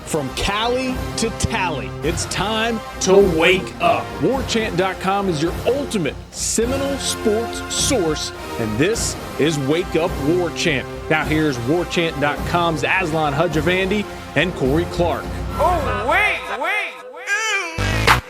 From Cali to Tally, it's time to wake up. WarChant.com is your ultimate Seminole sports source, and this is Wake Up War Chant. Now here's WarChant.com's Aslan Hudjavandi and Corey Clark. Oh, wait.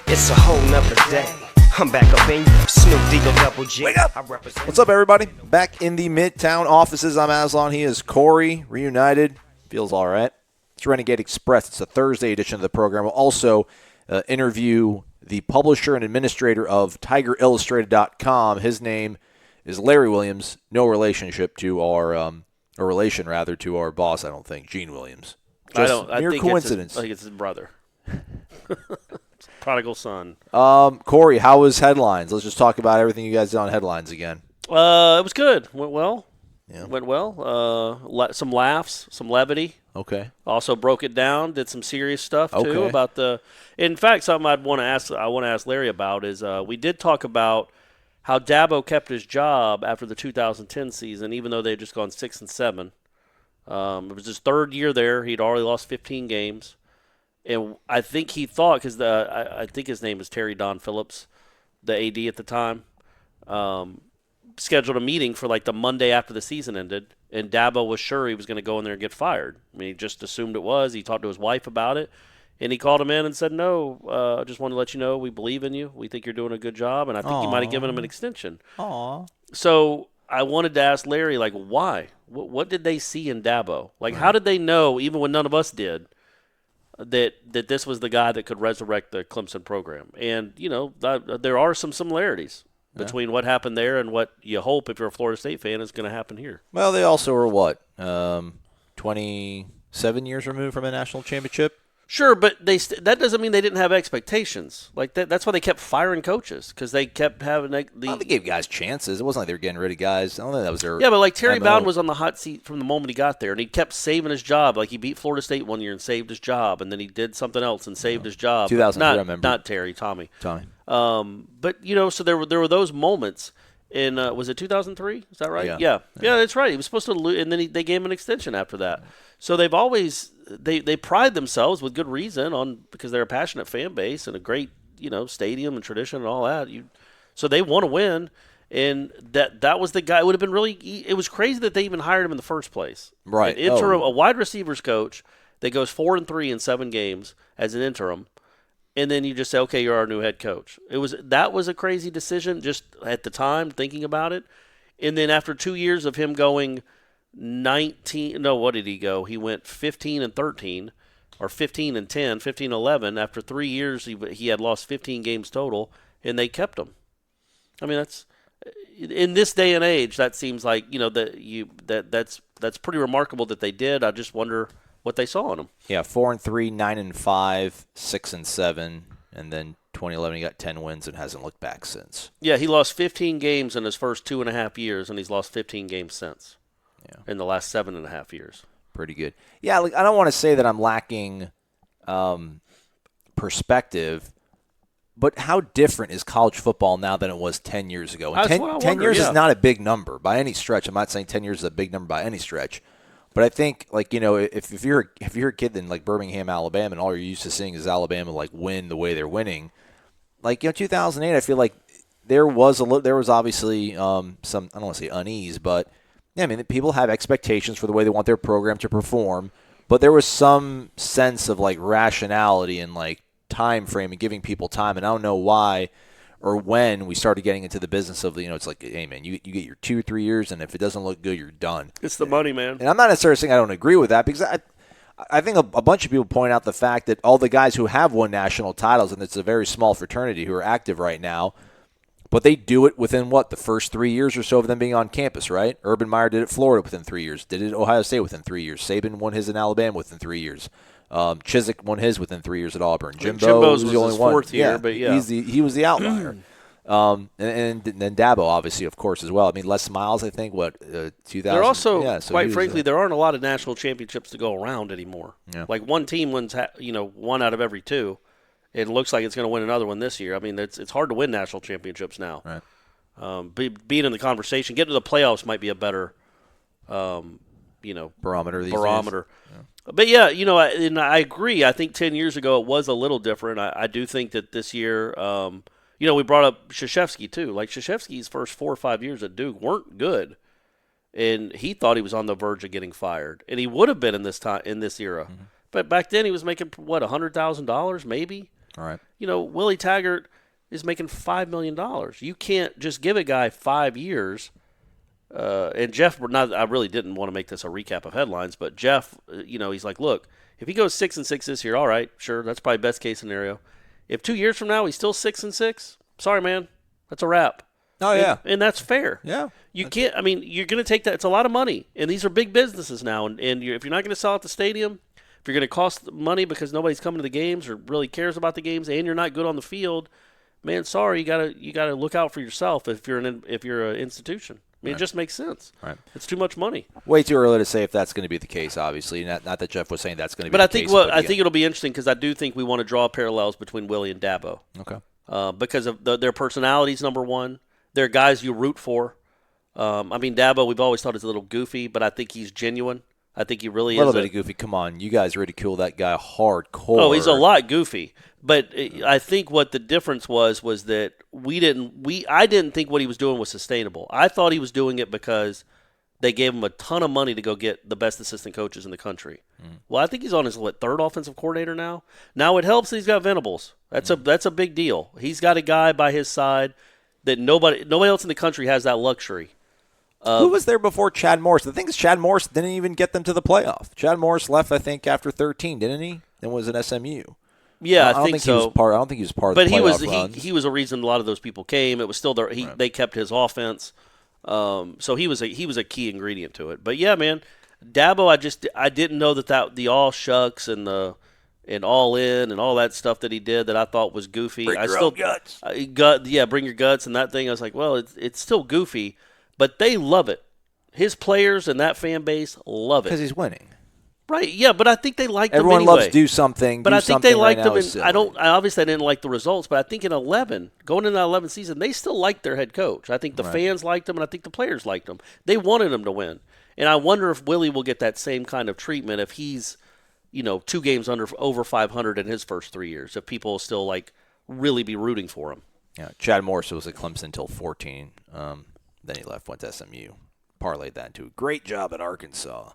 It's a whole nother day. I'm back up in Snoop Deagle Double G. Wake up! What's up, everybody? Back in the Midtown offices. I'm Aslan. He is Corey. Reunited. Feels all right. It's Renegade Express. It's a Thursday edition of the program. We'll also interview the publisher and administrator of TigerIllustrated.com. His name is Larry Williams. No relationship to our, to our boss, I don't think, Gene Williams. Just mere coincidence. I think it's his brother. Prodigal son. Corey, how was headlines? Let's just talk about everything you guys did on headlines again. It was good. Went well. Yeah. Went well. Some laughs, some levity. Okay. Also broke it down. Did some serious stuff too about the. In fact, something I want to ask Larry about is we did talk about how Dabo kept his job after the 2010 season, even though they had just gone 6-7. It was his third year there. He'd already lost 15 games, and I think he thought because I think his name is Terry Don Phillips, the AD at the time. Scheduled a meeting for like the Monday after the season ended, and Dabo was sure he was going to go in there and get fired. I mean, he just assumed it was. He talked to his wife about it, and he called him in and said, no, I just wanted to let you know we believe in you. We think you're doing a good job, and I think you might have given him an extension. Aww. So I wanted to ask Larry, like, why? What did they see in Dabo? Like, how did they know, even when none of us did, that this was the guy that could resurrect the Clemson program? And, you know, there are some similarities between what happened there and what you hope, if you're a Florida State fan, is going to happen here. Well, they also were, 27 years removed from a national championship? Sure, but that doesn't mean they didn't have expectations. Like that's why they kept firing coaches, because they kept having they gave guys chances. It wasn't like they were getting rid of guys. I don't think that was their but like Terry MO. Bowden was on the hot seat from the moment he got there, and he kept saving his job. Like he beat Florida State one year and saved his job, and then he did something else and saved his job. 2003, I remember. Not Terry, Tommy. Tommy. But you know, so there were those moments. In was it 2003? Is that right? Yeah, that's right. He was supposed to lose, and then they gave him an extension after that. So they've always they pride themselves with good reason on because they're a passionate fan base and a great stadium and tradition and all that. So they want to win, and that was the guy. It would have been really. It was crazy that they even hired him in the first place. Right. An interim, a wide receivers coach that goes 4-3 in 7 games as an interim. And then you just say, okay, you're our new head coach. That was a crazy decision just at the time, thinking about it. And then after 2 years of him going 19 – no, what did he go? He went 15-13 or 15-10, 15-11. After 3 years, he had lost 15 games total, and they kept him. I mean, that's – in this day and age, that seems like, that's pretty remarkable that they did. I just wonder – what they saw in him. Yeah, 4-3, 9-5, 6-7, and then 2011 he got 10 wins and hasn't looked back since. Yeah, he lost 15 games in his first 2.5 years, and he's lost 15 games since. Yeah, in the last 7.5 years. Pretty good. Yeah, I don't want to say that I'm lacking perspective, but how different is college football now than it was 10 years ago? And 10 years is not a big number by any stretch. I'm not saying 10 years is a big number by any stretch. But I think, if you're a kid in like Birmingham, Alabama, and all you're used to seeing is Alabama win the way they're winning, 2008, I feel like there was obviously some, I don't want to say unease, but yeah, I mean people have expectations for the way they want their program to perform, but there was some sense of rationality and time frame and giving people time, and I don't know why or when we started getting into the business of, it's like, hey, man, you get your 2-3 years, and if it doesn't look good, you're done. It's the money, man. And I'm not necessarily saying I don't agree with that, because I think a bunch of people point out the fact that all the guys who have won national titles, and it's a very small fraternity who are active right now, but they do it within, the first 3 years or so of them being on campus, right? Urban Meyer did it at Florida within 3 years, did it at Ohio State within 3 years. Saban won his in Alabama within 3 years. Chiswick won his within 3 years at Auburn. Jimbo's was the only his one. Fourth year, but yeah. He was the outlier. And then Dabo, obviously, of course, as well. I mean, Les Miles, I think, 2000. There also, quite frankly, there aren't a lot of national championships to go around anymore. Yeah. Like one team wins, 1 out of every 2. It looks like it's going to win another one this year. I mean, it's hard to win national championships now. Right. Being in the conversation, getting to the playoffs might be a better, barometer these days. But yeah, and I agree. I think 10 years ago it was a little different. I do think that this year, we brought up Krzyzewski too. Like Krzyzewski's first 4 or 5 years at Duke weren't good, and he thought he was on the verge of getting fired, and he would have been in this era. Mm-hmm. But back then he was making $100,000 maybe. All right. Willie Taggart is making $5 million. You can't just give a guy 5 years. And Jeff, I really didn't want to make this a recap of headlines, but Jeff, he's like, look, if he goes 6-6 this year, all right, sure, that's probably best case scenario. If 2 years from now he's still 6-6, sorry, man, that's a wrap. Oh yeah, and that's fair. Yeah, you can't. I mean, you're going to take that. It's a lot of money, and these are big businesses now. And if you're not going to sell out the stadium, if you're going to cost money because nobody's coming to the games or really cares about the games, and you're not good on the field, man, sorry, you gotta look out for yourself if you're an institution. I mean, It just makes sense. Right. It's too much money. Way too early to say if that's going to be the case, obviously. Not that Jeff was saying that's going to be the case. But I think it'll be interesting because I do think we want to draw parallels between Willie and Dabo. Okay. Because of their personalities, number one. They're guys you root for. Dabo, we've always thought is a little goofy, but I think he's genuine. I think he really is. A little bit of goofy. Come on. You guys ridicule that guy hardcore. Oh, he's a lot goofy. But I think what the difference was that I didn't think what he was doing was sustainable. I thought he was doing it because they gave him a ton of money to go get the best assistant coaches in the country. Well, I think he's on his third offensive coordinator now. Now it helps that he's got Venables. That's a big deal. He's got a guy by his side that nobody else in the country has that luxury. Who was there before Chad Morris? The thing is, Chad Morris didn't even get them to the playoff. Chad Morris left, I think, after 13, didn't he? And was an SMU. Yeah, I think so. I don't think he was part of the playoff runs. He was a reason a lot of those people came. It was still they kept his offense. So he was a key ingredient to it. But yeah, man, Dabo, I didn't know that the all shucks and all in and all that stuff that he did that I thought was goofy. Bring your own guts. Bring your guts and that thing. I was like, well, it's still goofy, but they love it. His players and that fan base love it because he's winning. Right, yeah, but I think they liked them Everyone anyway. loves do something. But I think they liked them. I obviously I didn't like the results, but I think in 11, going into that 11th season, they still liked their head coach. I think the fans liked him, and I think the players liked him. They wanted him to win, and I wonder if Willie will get that same kind of treatment if he's, 2 games over 500 in his first 3 years. If people will still really be rooting for him. Yeah, Chad Morris was at Clemson until 14. Then he left, went to SMU, parlayed that into a great job at Arkansas.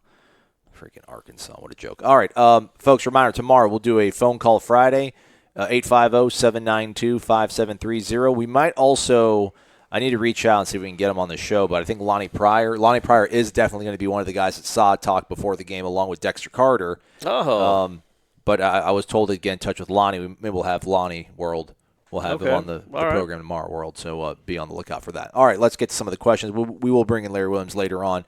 Freaking Arkansas. What a joke. All right, folks, reminder, tomorrow we'll do a phone call Friday, 850-792-5730. We might also, I need to reach out and see if we can get him on the show, but I think Lonnie Pryor is definitely going to be one of the guys that saw talk before the game along with Dexter Carter. Oh. But I was told to get in touch with Lonnie. Maybe we'll have Lonnie World. We'll have him on the program tomorrow, World, so be on the lookout for that. All right, let's get to some of the questions. We will bring in Larry Williams later on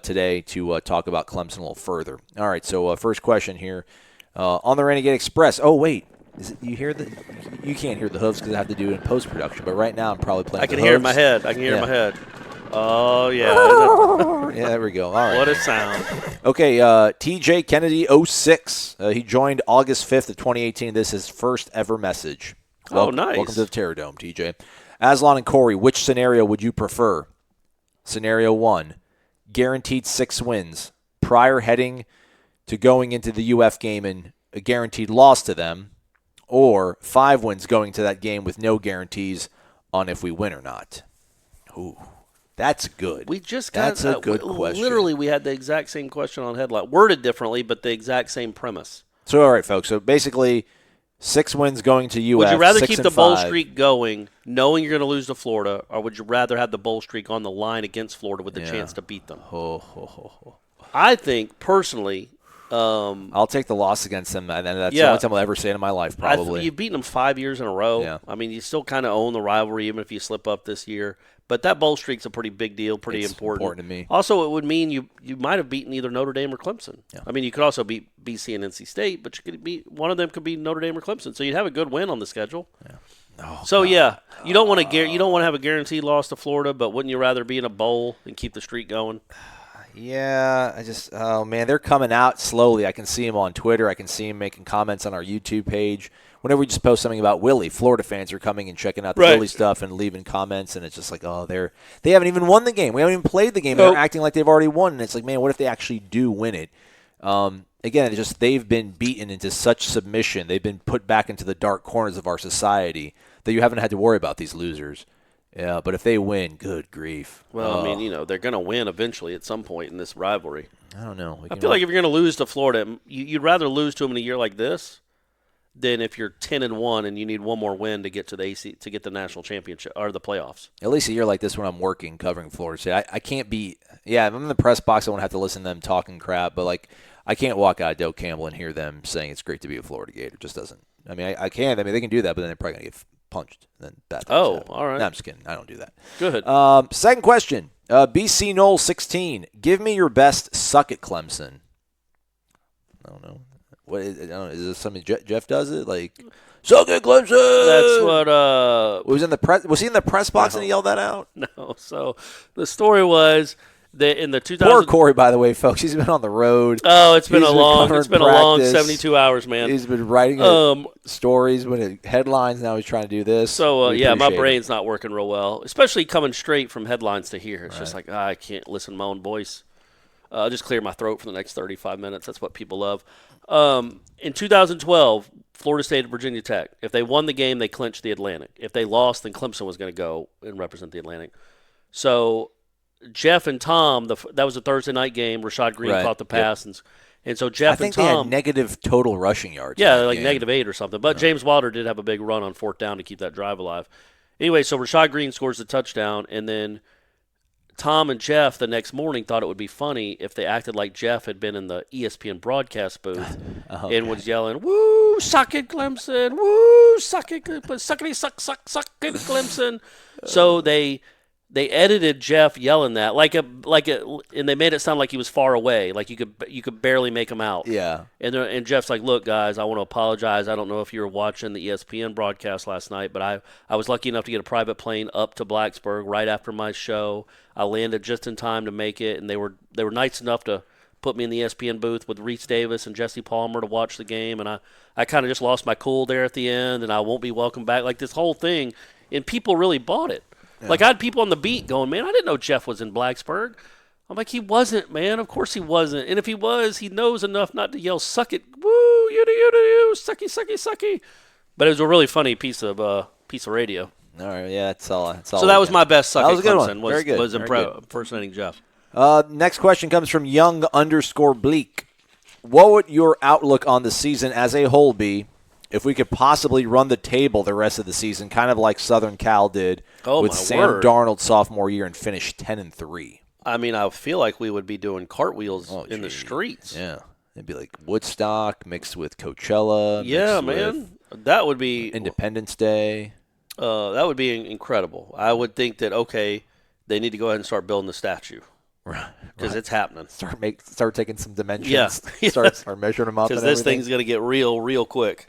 today to talk about Clemson a little further. All right, so first question here on the Renegade Express. Oh, wait. You can't hear the hooves because I have to do it in post-production, but right now I'm probably playing the hooves. Hear it in my head. I can hear it in my head. Oh, yeah. Yeah, there we go. All right. What a sound. Okay, TJ Kennedy 06. He joined August 5th of 2018. This is his first ever message. Nice. Welcome to the Terror Dome, TJ. Aslan and Corey, which scenario would you prefer? Scenario 1, guaranteed 6 wins prior heading to going into the UF game and a guaranteed loss to them, or 5 wins going to that game with no guarantees on if we win or not. Ooh, that's good. That's a good question. Literally, we had the exact same question on headline, worded differently, but the exact same premise. So, all right, folks. So, basically, 6 wins going to UF. Would you rather 6 keep and the bowl 5. streak going, knowing you're going to lose to Florida, or would you rather have the bowl streak on the line against Florida with the chance to beat them? I think, personally, I'll take the loss against them, and that's the only time I'll ever say it in my life, probably. You've beaten them 5 years in a row. Yeah. I mean, you still kind of own the rivalry, even if you slip up this year. But that bowl streak's a pretty big deal, pretty important to me. Also, it would mean you might have beaten either Notre Dame or Clemson. Yeah. I mean, you could also beat BC and NC State, but you could one of them could be Notre Dame or Clemson. So you'd have a good win on the schedule. Yeah. You don't want to have a guaranteed loss to Florida, but wouldn't you rather be in a bowl and keep the streak going? Yeah, they're coming out slowly. I can see them on Twitter. I can see them making comments on our YouTube page. Whenever we just post something about Willie, Florida fans are coming and checking out the Willie stuff and leaving comments, and it's just like, they haven't even won the game. We haven't even played the game. They're acting like they've already won, and it's like, man, what if they actually do win it? again, they've been beaten into such submission. They've been put back into the dark corners of our society that you haven't had to worry about these losers. Yeah, but if they win, good grief. Well, I mean, they're going to win eventually at some point in this rivalry. I don't know. I feel like if you're going to lose to Florida, you'd rather lose to them in a year like this than if you're 10-1 and you need one more win to get to the to get the national championship or the playoffs. At least a year like this when I'm working covering Florida State, I can't be. Yeah, if I'm in the press box, I won't have to listen to them talking crap. But like, I can't walk out of Doak Campbell and hear them saying it's great to be a Florida Gator. It just doesn't. I mean, I can. I mean, they can do that, but then they're probably gonna get punched. And then bad things happen. All right. No, I'm just kidding. I don't do that. Good. Second question. BC Knoll 16. Give me your best suck at Clemson. I don't know. What is, I don't know, is this something Jeff does it? Like, suck at Clemson! That's what was he in the press box and he yelled that out? No. So the story was that in the 2000 Poor Corey, by the way, folks. He's been on the road. Oh, it's been a long 72 hours, man. He's been writing stories when headlines. Now he's trying to do this. So my brain's not working real well, especially coming straight from headlines to here. It's just like I can't listen to my own voice. I'll just clear my throat for the next 35 minutes. That's what people love. In 2012, Florida State and Virginia Tech, if they won the game, they clinched the Atlantic. If they lost, then Clemson was going to go and represent the Atlantic. So Jeff and Tom, that was a Thursday night game. Rashad Green caught the pass. Yep. And so Jeff and Tom. I think they had negative total rushing yards. Yeah, like -8 or something. But James Wilder did have a big run on 4th down to keep that drive alive. Anyway, so Rashad Green scores the touchdown, and then Tom and Jeff the next morning thought it would be funny if they acted like Jeff had been in the ESPN broadcast booth and was yelling, "Woo, suck it, Clemson! Woo, suck it, suckity, suck it, Clemson!" So they edited Jeff yelling that and they made it sound like he was far away, like you could barely make him out. Yeah. And Jeff's like, "Look, guys, I want to apologize. I don't know if you were watching the ESPN broadcast last night, but I was lucky enough to get a private plane up to Blacksburg right after my show. I landed just in time to make it, and they were nice enough to put me in the ESPN booth with Reese Davis and Jesse Palmer to watch the game, and I kind of just lost my cool there at the end, and I won't be welcome back." Like this whole thing, and people really bought it. Yeah. Like I had people on the beat going, "Man, I didn't know Jeff was in Blacksburg." I'm like, "He wasn't, man. Of course he wasn't. And if he was, he knows enough not to yell, 'Suck it, woo, you, sucky, sucky, sucky.'" But it was a really funny piece of radio. All right, yeah, that's all. So that was my best suck at Clemson. Very good. Was impersonating Jeff. Next question comes from Young_Bleak. What would your outlook on the season as a whole be if we could possibly run the table the rest of the season, kind of like Southern Cal did with Sam Darnold's sophomore year and finish 10-3? I mean, I feel like we would be doing cartwheels in the streets. Yeah. It'd be like Woodstock mixed with Coachella. Yeah, man. That would be Independence Day. That would be incredible. I would think that, okay, they need to go ahead and start building the statue. Right. Because it's happening. Start taking some dimensions. Yeah. Start measuring them up. Because this thing's going to get real quick.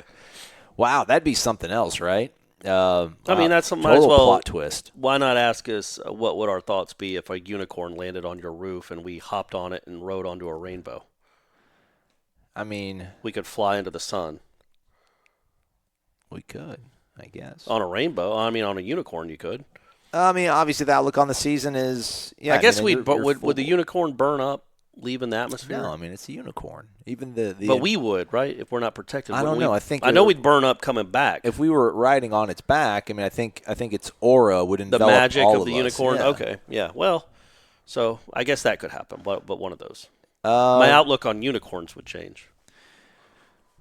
Wow, that'd be something else, right? I mean, that's something. Might as well plot twist. Why not ask us what would our thoughts be if a unicorn landed on your roof and we hopped on it and rode onto a rainbow? I mean, we could fly into the sun. We could, I guess. On a rainbow? I mean, on a unicorn, you could. I mean, obviously, the outlook on the season is. Yeah, I guess would the unicorn burn up, leave in the atmosphere? No, I mean it's a unicorn. Even but we would, right? If we're not protected. I don't know. I know we'd burn up coming back. If we were riding on its back, I mean, I think its aura would envelop the magic all of the unicorn. Yeah. Okay, yeah. Well, so I guess that could happen, but one of those. My outlook on unicorns would change.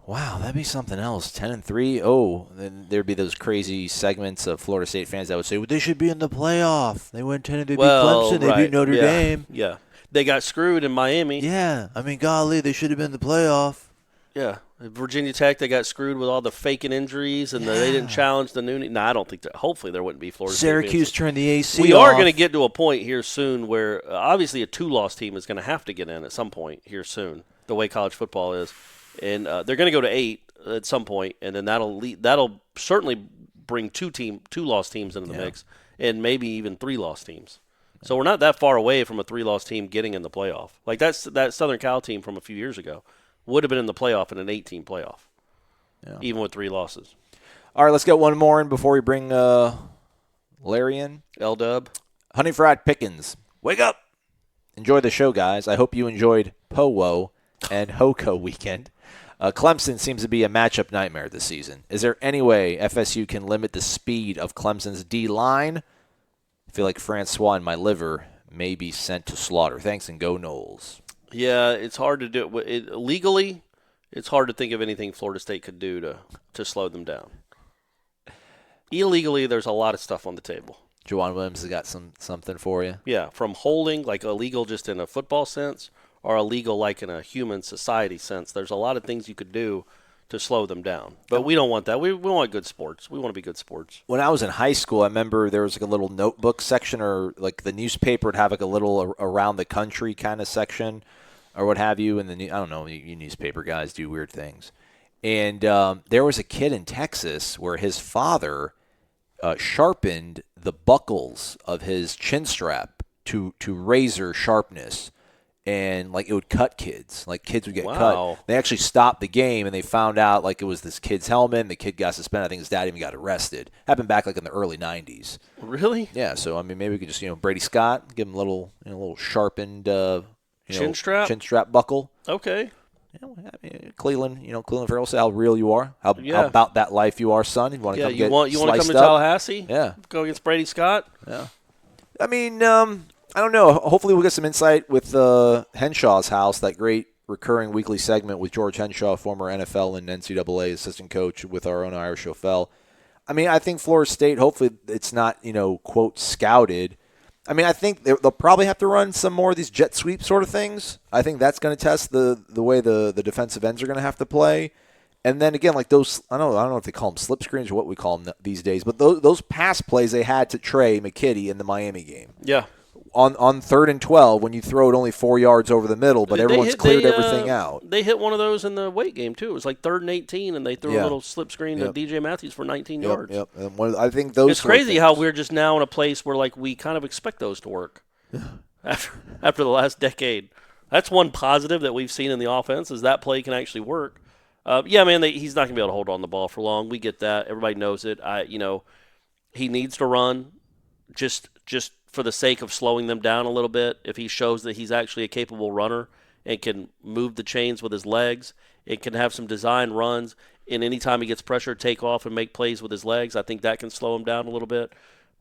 Wow, that'd be something else. 10-3. Oh, then there'd be those crazy segments of Florida State fans that would say, "Well, they should be in the playoff. They went 10 to beat Clemson. They beat Notre Dame. Yeah, they got screwed in Miami. Yeah, I mean, golly, they should have been in the playoff. Yeah, Virginia Tech, they got screwed with all the faking injuries, and they didn't challenge the new. No, I don't think that. Hopefully, there wouldn't be Florida State. Syracuse turned the AC. We are going to get to a point here soon where obviously a 2-loss team is going to have to get in at some point here soon. The way college football is. And they're going to go to 8 at some point, and then that'll certainly bring 2-loss teams into the mix, and maybe even 3-loss teams. So we're not that far away from a 3-loss team getting in the playoff. Like that Southern Cal team from a few years ago would have been in the playoff in an 8-team playoff, even with 3 losses. All right, let's get one more in before we bring Larry in. L-Dub. Honey Fried Pickens. Wake up. Enjoy the show, guys. I hope you enjoyed Powo and HOCO weekend. Clemson seems to be a matchup nightmare this season. Is there any way FSU can limit the speed of Clemson's D-line? I feel like Francois and my liver may be sent to slaughter. Thanks, and go Noles. Yeah, it's hard to do it. Legally, it's hard to think of anything Florida State could do to slow them down. Illegally, there's a lot of stuff on the table. Juwan Williams has got something for you. Yeah, from holding, like illegal just in a football sense, or illegal like in a human society sense. There's a lot of things you could do to slow them down. But we don't want that. We want good sports. We want to be good sports. When I was in high school, I remember there was like a little notebook section, or like the newspaper would have like a little around the country kind of section or what have you. And I don't know, you newspaper guys do weird things. And there was a kid in Texas where his father sharpened the buckles of his chin strap to razor sharpness. And, like, it would cut kids. Like, kids would get cut. They actually stopped the game, and they found out, like, it was this kid's helmet, and the kid got suspended. I think his dad even got arrested. Happened back, like, in the early 90s. Really? Yeah, so, I mean, maybe we could just, Brady Scott, give him a little sharpened, chin strap buckle. Okay. Cleveland Farrell, say how real you are, how about that life you are, son. You want to come you want to come to Tallahassee? Yeah. Go against Brady Scott? Yeah. I mean, I don't know. Hopefully we'll get some insight with Henshaw's House, that great recurring weekly segment with George Henshaw, former NFL and NCAA assistant coach with our own Irish O'Fell. I mean, I think Florida State, hopefully it's not, quote, scouted. I mean, I think they'll probably have to run some more of these jet sweep sort of things. I think that's going to test the way the defensive ends are going to have to play. And then, again, like those, I don't know if they call them slip screens or what we call them these days, but those pass plays they had to Trey McKitty in the Miami game. Yeah. On 3rd and 12, when you throw it only 4 yards over the middle, but everyone's cleared everything out. They hit one of those in the Wake game, too. It was like 3rd and 18, and they threw a little slip screen to DJ Matthews for 19 yards. Yep. And I think those. It's crazy how we're just now in a place where like we kind of expect those to work after the last decade. That's one positive that we've seen in the offense is that play can actually work. He's not going to be able to hold on the ball for long. We get that. Everybody knows it. He needs to run just for the sake of slowing them down a little bit. If he shows that he's actually a capable runner and can move the chains with his legs, it can have some design runs, and anytime he gets pressure, take off and make plays with his legs, I think that can slow him down a little bit.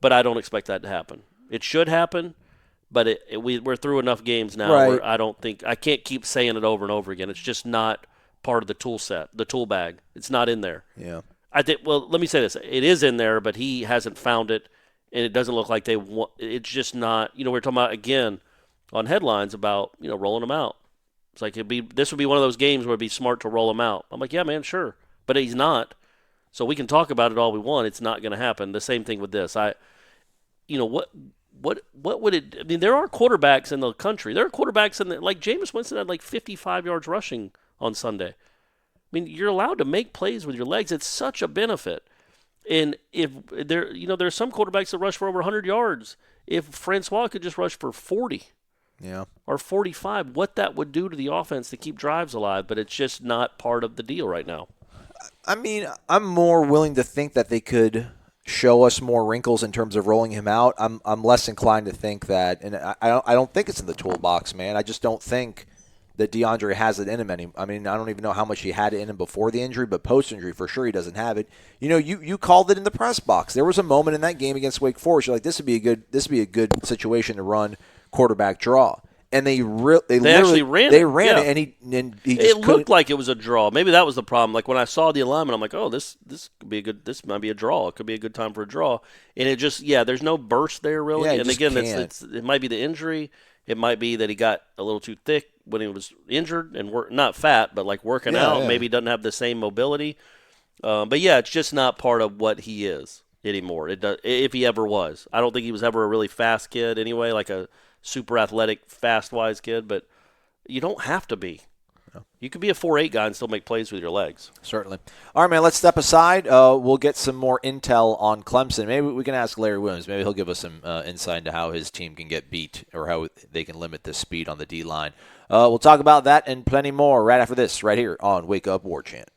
But I don't expect that to happen. It should happen, but we're through enough games now where I can't keep saying it over and over again. It's just not part of the tool set, the tool bag. It's not in there. Yeah. Let me say this. It is in there, but he hasn't found it. And it doesn't look like they want – it's just not – we're talking about, again, on headlines about, rolling them out. It's like this would be one of those games where it'd be smart to roll him out. I'm like, yeah, man, sure. But he's not. So we can talk about it all we want. It's not going to happen. The same thing with this. What would it – I mean, there are quarterbacks in the country. There are quarterbacks like Jameis Winston had like 55 yards rushing on Sunday. I mean, you're allowed to make plays with your legs. It's such a benefit. And if there's some quarterbacks that rush for over 100 yards. If Francois could just rush for 40 or 45, what that would do to the offense to keep drives alive, but it's just not part of the deal right now. I mean, I'm more willing to think that they could show us more wrinkles in terms of rolling him out. I'm less inclined to think that, and I don't think it's in the toolbox, man. I just don't think that DeAndre has it in him I mean, I don't even know how much he had it in him before the injury, but post-injury, for sure he doesn't have it. You called it in the press box. There was a moment in that game against Wake Forest. You're like, this would be a good situation to run quarterback draw. And they actually ran it, and he just looked like it was a draw. Maybe that was the problem. Like when I saw the alignment, I'm like, oh, this could be this might be a draw. It could be a good time for a draw. And it just there's no burst there really. Yeah, and again, it might be the injury. It might be that he got a little too thick when he was injured and not fat, but like working out. Yeah. Maybe he doesn't have the same mobility. But it's just not part of what he is anymore. It does, if he ever was. I don't think he was ever a really fast kid anyway, like a super athletic, fast, wise kid. But you don't have to be. No. You could be a 4'8" guy and still make plays with your legs. Certainly. All right, man, let's step aside. We'll get some more intel on Clemson. Maybe we can ask Larry Williams. Maybe he'll give us some insight into how his team can get beat or how they can limit the speed on the D-line. We'll talk about that and plenty more right after this, right here on Wake Up War Chant.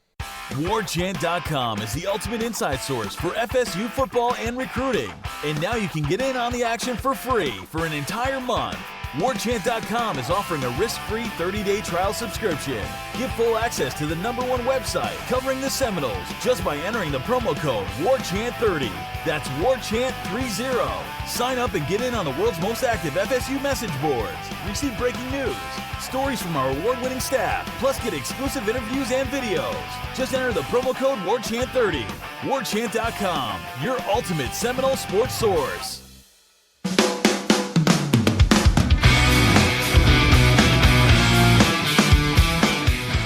WarChant.com is the ultimate inside source for FSU football and recruiting. And now you can get in on the action for free for an entire month. WarChant.com is offering a risk-free 30-day trial subscription. Get full access to the #1 website covering the Seminoles just by entering the promo code WarChant30. That's WarChant30. Sign up and get in on the world's most active FSU message boards. Receive breaking news, stories from our award-winning staff, plus get exclusive interviews and videos. Just enter the promo code WarChant30. WarChant.com, your ultimate Seminole sports source.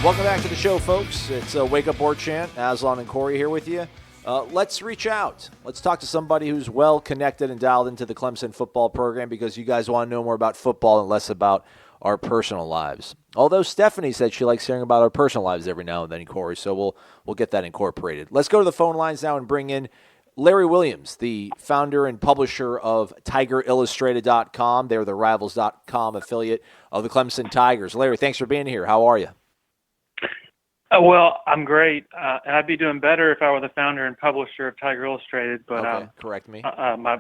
Welcome back to the show, folks. It's Wake Up War Chant. Aslan and Corey here with you. Let's reach out. Let's talk to somebody who's well connected and dialed into the Clemson football program, because you guys want to know more about football and less about our personal lives. Although Stephanie said she likes hearing about our personal lives every now and then, Corey, so we'll get that incorporated. Let's go to the phone lines now and bring in Larry Williams, the founder and publisher of TigerIllustrated.com. They're the Rivals.com affiliate of the Clemson Tigers. Larry, thanks for being here. How are you? Well, I'm great, and I'd be doing better if I were the founder and publisher of Tiger Illustrated. But okay, correct me. My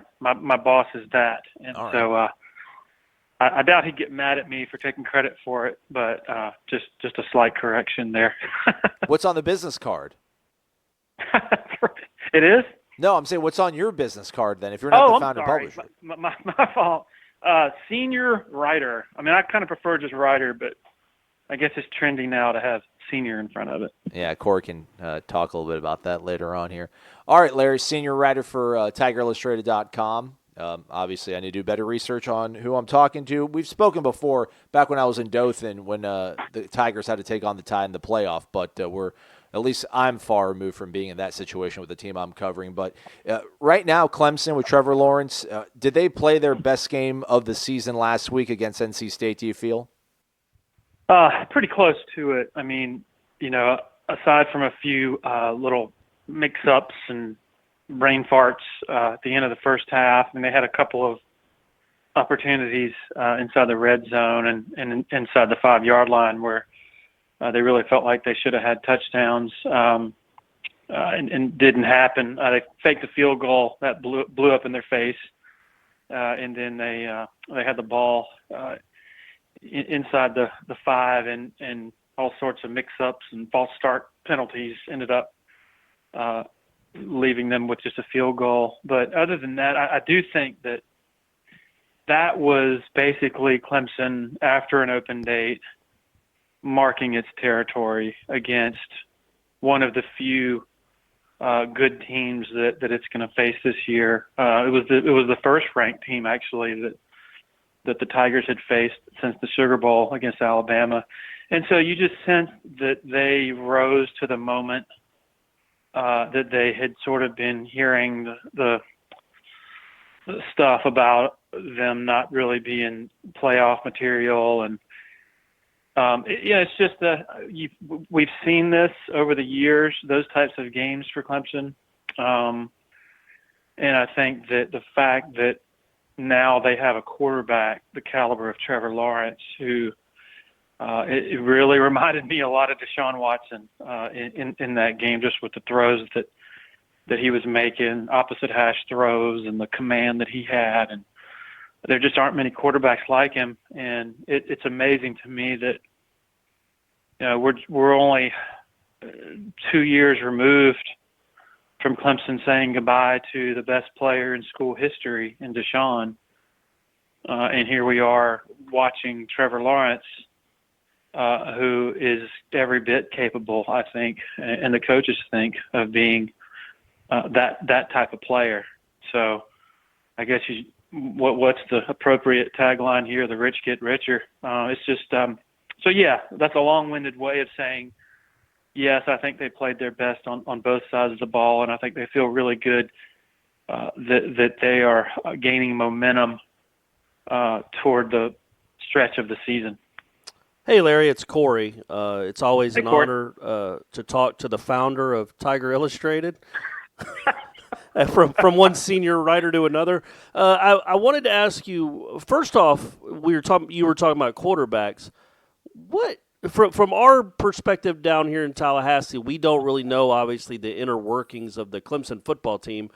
boss is that, and all right. So I doubt he'd get mad at me for taking credit for it. But just a slight correction there. What's on the business card? It is? No, I'm saying what's on your business card then? If you're not the founder and publisher. My fault. Senior writer. I mean, I kind of prefer just writer, but I guess it's trendy now to have senior in front of it. Yeah, Corey can talk a little bit about that later on here. All right, Larry, senior writer for TigerIllustrated.com. Obviously, I need to do better research on who I'm talking to. We've spoken before, back when I was in Dothan, when the Tigers had to take on the Tide in the playoff, but at least I'm far removed from being in that situation with the team I'm covering. But right now, Clemson with Trevor Lawrence, did they play their best game of the season last week against NC State, do you feel? Pretty close to it. I mean, aside from a few little mix-ups and brain farts at the end of the first half, and they had a couple of opportunities inside the red zone and inside the 5-yard line where they really felt like they should have had touchdowns and didn't happen. They faked the field goal that blew up in their face, and then they had the ball inside the 5, and all sorts of mix-ups and false start penalties ended up leaving them with just a field goal. But other than that, I do think that was basically Clemson, after an open date, marking its territory against one of the few good teams that it's going to face this year. It was the first-ranked team, actually, that the Tigers had faced since the Sugar Bowl against Alabama. And so you just sense that they rose to the moment, that they had sort of been hearing the stuff about them not really being playoff material. And, it's just we've seen this over the years, those types of games for Clemson. And I think that the fact that now they have a quarterback the caliber of Trevor Lawrence, who it really reminded me a lot of Deshaun Watson in that game, just with the throws that he was making, opposite hash throws, and the command that he had. And there just aren't many quarterbacks like him. And it's amazing to me that we're only 2 years removed from Clemson saying goodbye to the best player in school history in Deshaun. And here we are watching Trevor Lawrence, who is every bit capable, I think, and the coaches think, of being that type of player. So I guess what's the appropriate tagline here? The rich get richer. It's just so, yeah, that's a long-winded way of saying, yes, I think they played their best on both sides of the ball, and I think they feel really good that they are gaining momentum toward the stretch of the season. Hey, Larry, it's Corey. It's always an honor to talk to the founder of Tiger Illustrated. From one senior writer to another. I wanted to ask you, first off, you were talking about quarterbacks. What from our perspective down here in Tallahassee, we don't really know, obviously, the inner workings of the Clemson football team.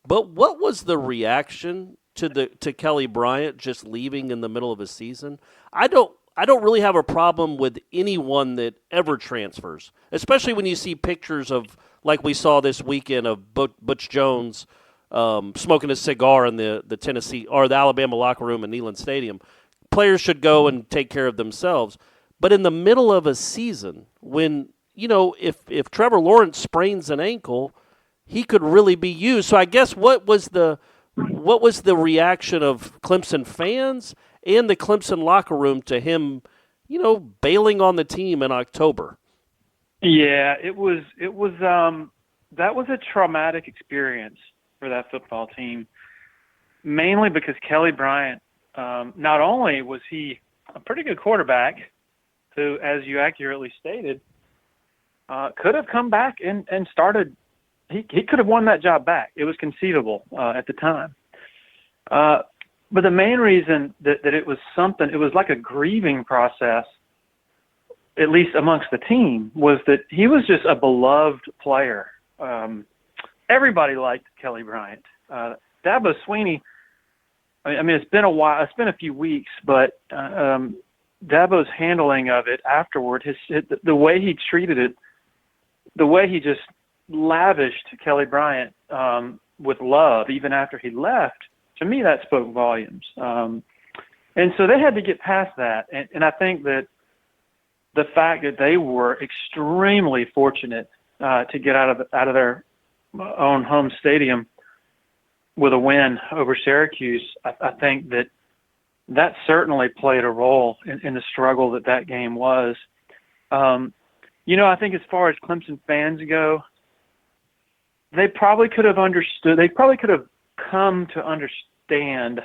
But what was the reaction to Kelly Bryant just leaving in the middle of a season. I don't really have a problem with anyone that ever transfers, especially when you see pictures of, like we saw this weekend, of Butch Jones smoking a cigar in the Tennessee or the Alabama locker room in Neyland Stadium. Players should go and take care of themselves. But in the middle of a season, when, if Trevor Lawrence sprains an ankle, he could really be used. So I guess what was the reaction of Clemson fans and the Clemson locker room to him, bailing on the team in October? Yeah, it was that was a traumatic experience for that football team, mainly because Kelly Bryant, not only was he a pretty good quarterback who, as you accurately stated, could have come back and started. He could have won that job back. It was conceivable at the time. But the main reason that it was something, it was like a grieving process, at least amongst the team, was that he was just a beloved player. Everybody liked Kelly Bryant. Dabo Swinney, I mean, it's been a while. It's been a few weeks, but Dabo's handling of it afterward, the way he treated it, the way he just lavished Kelly Bryant with love, even after he left, to me that spoke volumes. And so they had to get past that. And I think that the fact that they were extremely fortunate to get out of their own home stadium with a win over Syracuse, I think that certainly played a role in the struggle that game was. I think as far as Clemson fans go, they probably could have understood. They probably could have come to understand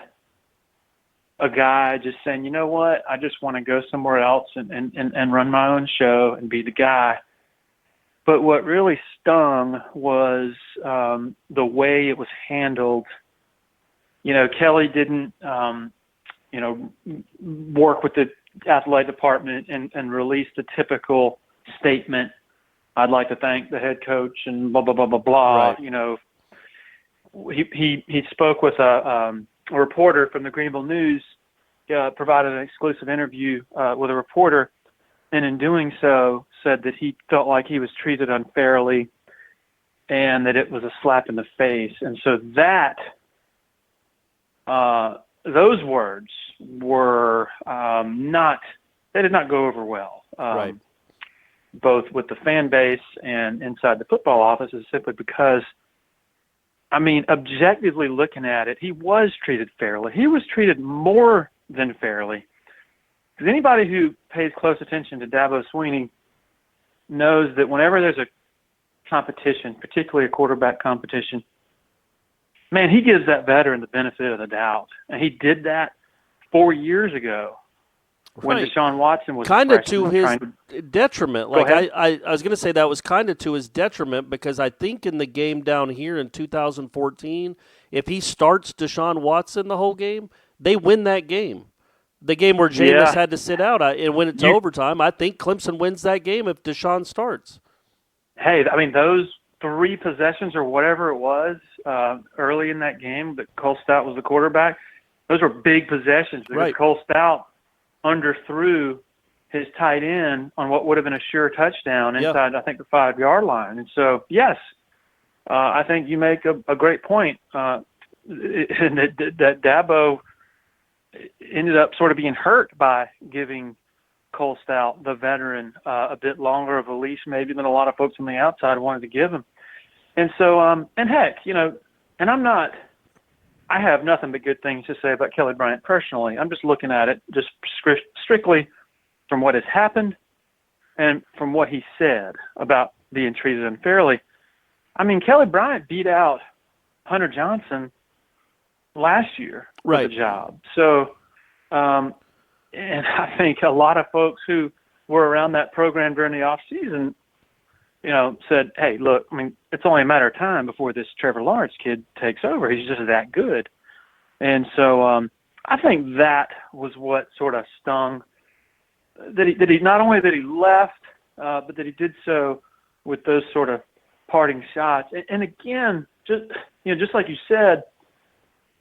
a guy just saying, you know what, I just want to go somewhere else and run my own show and be the guy. But what really stung was the way it was handled. Kelly didn't, work with the athletic department and release the typical statement, I'd like to thank the head coach and blah, blah, blah, blah, blah. Right. He spoke with a reporter from the Greenville News, provided an exclusive interview with a reporter, and in doing so said that he felt like he was treated unfairly and that it was a slap in the face. And so those words were they did not go over well. Right. Both with the fan base and inside the football offices, simply because, objectively looking at it, he was treated fairly. He was treated more than fairly. Because anybody who pays close attention to Dabo Swinney knows that whenever there's a competition, particularly a quarterback competition, man, he gives that veteran the benefit of the doubt. And he did that 4 years ago. When Right. Deshaun Watson was kind of to his detriment. Go ahead. I was going to say that was kind of to his detriment, because I think in the game down here in 2014, if he starts Deshaun Watson the whole game, they win that game. The game where Jameis had to sit out and win it to overtime, I think Clemson wins that game if Deshaun starts. Hey, those 3 possessions or whatever it was early in that game that Cole Stout was the quarterback, those were big possessions because Right. Cole Stout underthrew his tight end on what would have been a sure touchdown inside, I think, the 5-yard line. And so, yes, I think you make a great point. That Dabo ended up sort of being hurt by giving Cole Stout, the veteran, a bit longer of a leash maybe than a lot of folks on the outside wanted to give him. And so, and heck, and I have nothing but good things to say about Kelly Bryant personally. I'm just looking at it just strictly from what has happened and from what he said about being treated unfairly. Kelly Bryant beat out Hunter Johnson last year for the job. So, and I think a lot of folks who were around that program during the off season, said, hey, look, it's only a matter of time before this Trevor Lawrence kid takes over. He's just that good. And so I think that was what sort of stung, that he not only that he left, but that he did so with those sort of parting shots. And again, just like you said,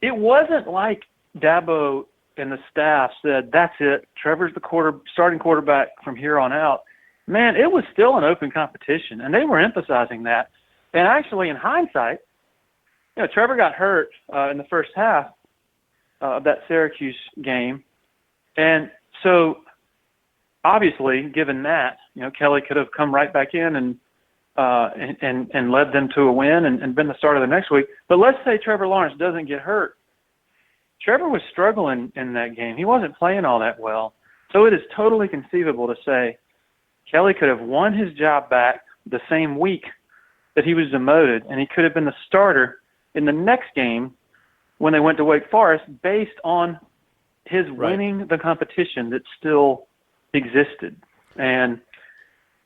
it wasn't like Dabo and the staff said, that's it, Trevor's the starting quarterback from here on out. Man, it was still an open competition, and they were emphasizing that. And actually, in hindsight, Trevor got hurt in the first half of that Syracuse game. And so, obviously, given that, Kelly could have come right back in and led them to a win and been the starter the next week. But let's say Trevor Lawrence doesn't get hurt. Trevor was struggling in that game. He wasn't playing all that well. So it is totally conceivable to say Kelly could have won his job back the same week that he was demoted, and he could have been the starter in the next game when they went to Wake Forest based on his winning the competition that still existed. And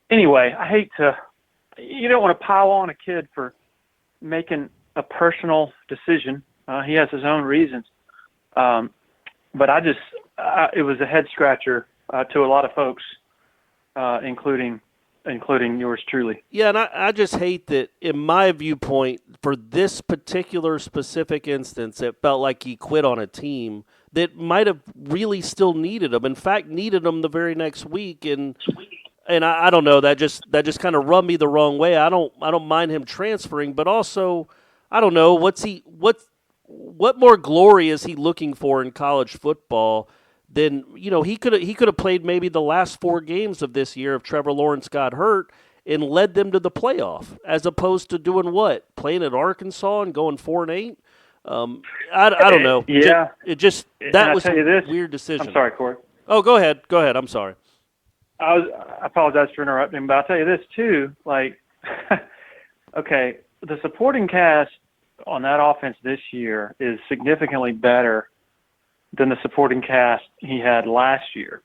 anyway, I hate to – you don't want to pile on a kid for making a personal decision. He has his own reasons. But it was a head-scratcher to a lot of folks, including yours truly. Yeah, and I just hate that, in my viewpoint, for this particular specific instance, it felt like he quit on a team that might have really still needed him. In fact, needed him the very next week, and I don't know, that just kind of rubbed me the wrong way. I don't mind him transferring, but also I don't know what more glory is he looking for in college football than, he could have played maybe the last 4 games of this year if Trevor Lawrence got hurt and led them to the playoff, as opposed to doing what? Playing at Arkansas and going 4-8? I don't know. Yeah. That was a weird decision. I'm sorry, Corey. Oh, go ahead. I'm sorry. I apologize for interrupting, but I'll tell you this too. Okay, the supporting cast on that offense this year is significantly better than the supporting cast he had last year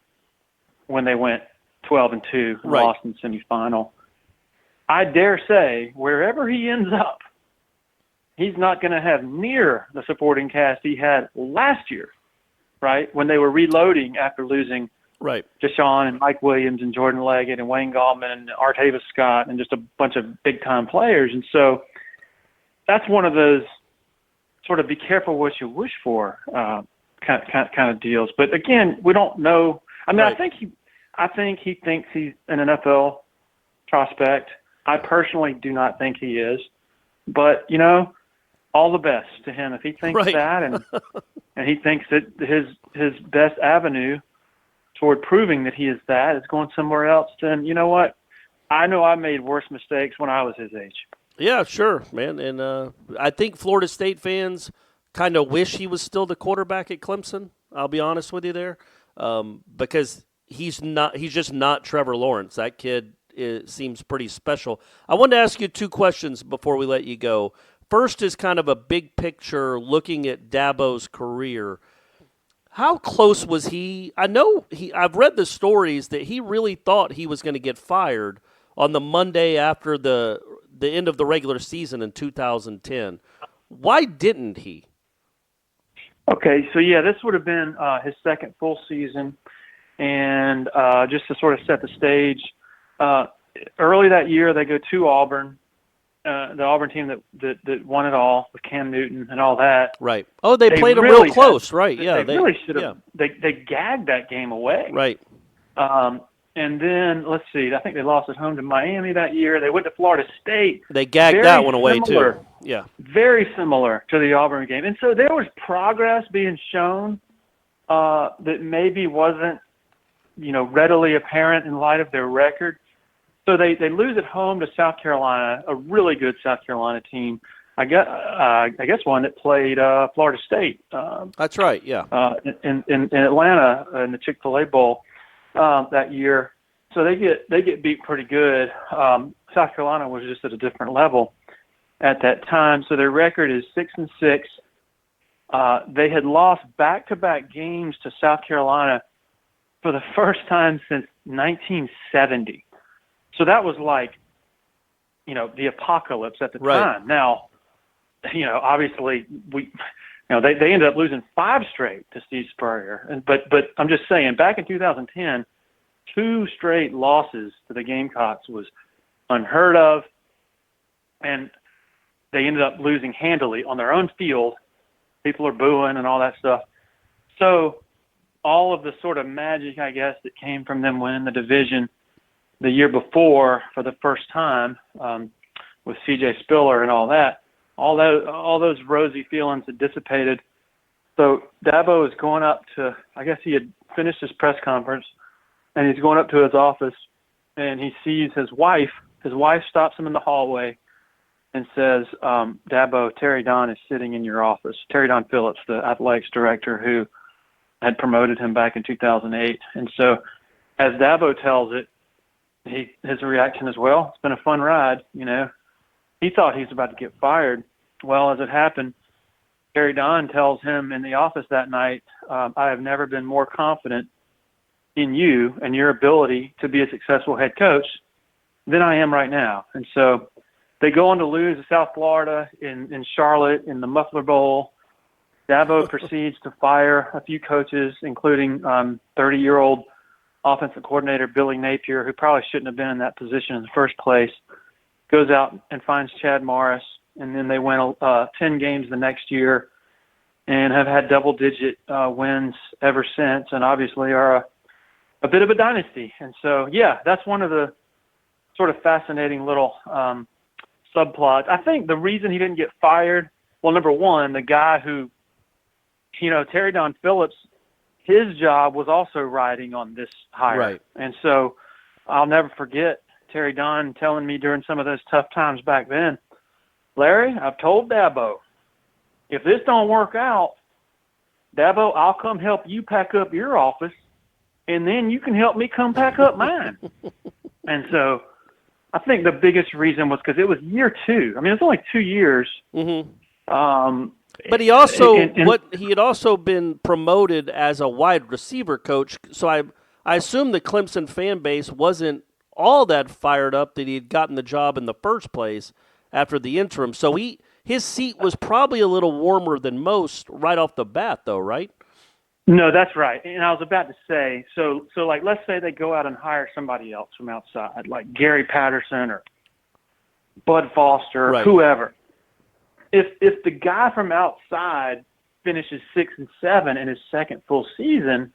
when they went 12-2 and lost in the semifinal. I dare say wherever he ends up, he's not going to have near the supporting cast he had last year, right? When they were reloading after losing Deshaun and Mike Williams and Jordan Leggett and Wayne Gallman and Artavis Scott and just a bunch of big-time players. And so that's one of those sort of be careful what you wish for kind of deals. But again, we don't know. I mean, I think he thinks he's an NFL prospect. I personally do not think he is. But all the best to him if he thinks that, and he thinks that his best avenue toward proving that he is that is going somewhere else. Then you know what? I know I made worse mistakes when I was his age. Yeah, sure, man. And I think Florida State fans kind of wish he was still the quarterback at Clemson. I'll be honest with you there, because he's just not Trevor Lawrence. That kid seems pretty special. I wanted to ask you 2 questions before we let you go. First is kind of a big picture looking at Dabo's career. How close was he? I know I've read the stories that he really thought he was going to get fired on the Monday after the end of the regular season in 2010. Why didn't he? Okay, so this would have been his second full season, and just to sort of set the stage, early that year they go to Auburn, the Auburn team that won it all with Cam Newton and all that. Right. Oh, they played them real close, right? Yeah, they really should have. Yeah. They gagged that game away. Right. And then, let's see, I think they lost at home to Miami that year. They went to Florida State. They gagged that one away, too. Yeah. Very similar to the Auburn game. And so there was progress being shown that maybe wasn't, readily apparent in light of their record. So they lose at home to South Carolina, a really good South Carolina team. I guess one that played Florida State. That's right, yeah. In Atlanta in the Chick-fil-A Bowl. That year, so they get beat pretty good. South Carolina was just at a different level at that time, so their record is 6-6. They had lost back-to-back games to South Carolina for the first time since 1970. So that was like, the apocalypse at the time. Now, obviously they ended up losing 5 straight to Steve Spurrier. But I'm just saying, back in 2010, 2 straight losses to the Gamecocks was unheard of, and they ended up losing handily on their own field People are booing and all that stuff. So all of the sort of magic, I guess, that came from them winning the division the year before for the first time with C.J. Spiller and all that, all those rosy feelings had dissipated. So Dabo is going up to, I guess he had finished his press conference, and he's going up to his office, and he sees his wife. His wife stops him in the hallway and says, Dabo, Terry Don is sitting in your office. Terry Don Phillips, the athletics director who had promoted him back in 2008. And so as Dabo tells it, his reaction is, well, it's been a fun ride. He thought he was about to get fired. Well, as it happened, Terry Don tells him in the office that night, I have never been more confident in you and your ability to be a successful head coach than I am right now. And so they go on to lose to South Florida in Charlotte in the Muffler Bowl. Dabo proceeds to fire a few coaches, including 30-year-old offensive coordinator Billy Napier, who probably shouldn't have been in that position in the first place, goes out and finds Chad Morris, and then they win 10 games the next year and have had double-digit wins ever since, and obviously are a bit of a dynasty. And so, yeah, that's one of the sort of fascinating little subplots. I think the reason he didn't get fired, well, number one, the guy who, Terry Don Phillips, his job was also riding on this hire. Right. And so I'll never forget Terry Don telling me during some of those tough times back then, Larry, I've told Dabo, if this don't work out, Dabo, I'll come help you pack up your office, and then you can help me come pack up mine. And so I think the biggest reason was because it was year 2. I mean, it's only 2 years. Mm-hmm. But he also he had also been promoted as a wide receiver coach, so I assume the Clemson fan base wasn't all that fired up that he had gotten the job in the first place after the interim. So his seat was probably a little warmer than most right off the bat, though, right? No, that's right. And I was about to say, so like, let's say they go out and hire somebody else from outside, like Gary Patterson or Bud Foster, or whoever. If the guy from outside finishes 6 and 7 in his second full season,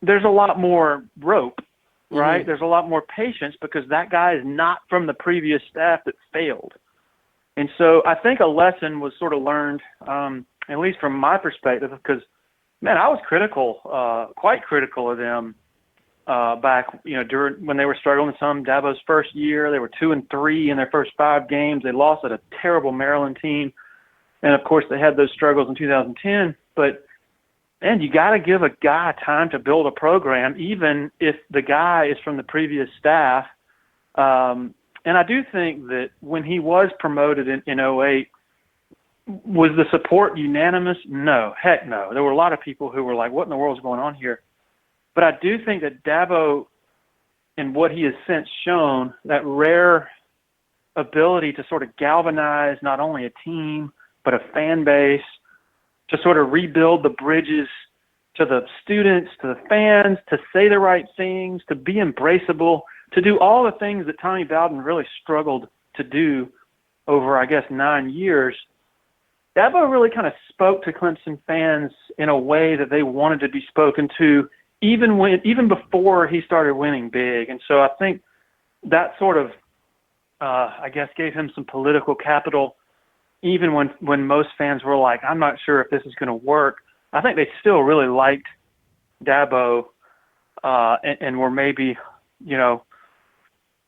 there's a lot more rope, right? Mm-hmm. There's a lot more patience because that guy is not from the previous staff that failed. And so I think a lesson was sort of learned, at least from my perspective, because, man, I was quite critical of them back, during when they were struggling some. Dabo's first year, they were 2-3 in their first 5 games. They lost at a terrible Maryland team, and of course they had those struggles in 2010. But man, you got to give a guy time to build a program, even if the guy is from the previous staff. And I do think that when he was promoted in 2008, was the support unanimous? No, heck no. There were a lot of people who were like, what in the world is going on here? But I do think that Dabo, and what he has since shown, that rare ability to sort of galvanize not only a team, but a fan base, to sort of rebuild the bridges to the students, to the fans, to say the right things, to be embraceable, to do all the things that Tommy Bowden really struggled to do over, I guess, 9 years. Dabo really kind of spoke to Clemson fans in a way that they wanted to be spoken to, even before he started winning big. And so I think that sort of, I guess, gave him some political capital, even when most fans were like, I'm not sure if this is going to work. I think they still really liked Dabo and were maybe,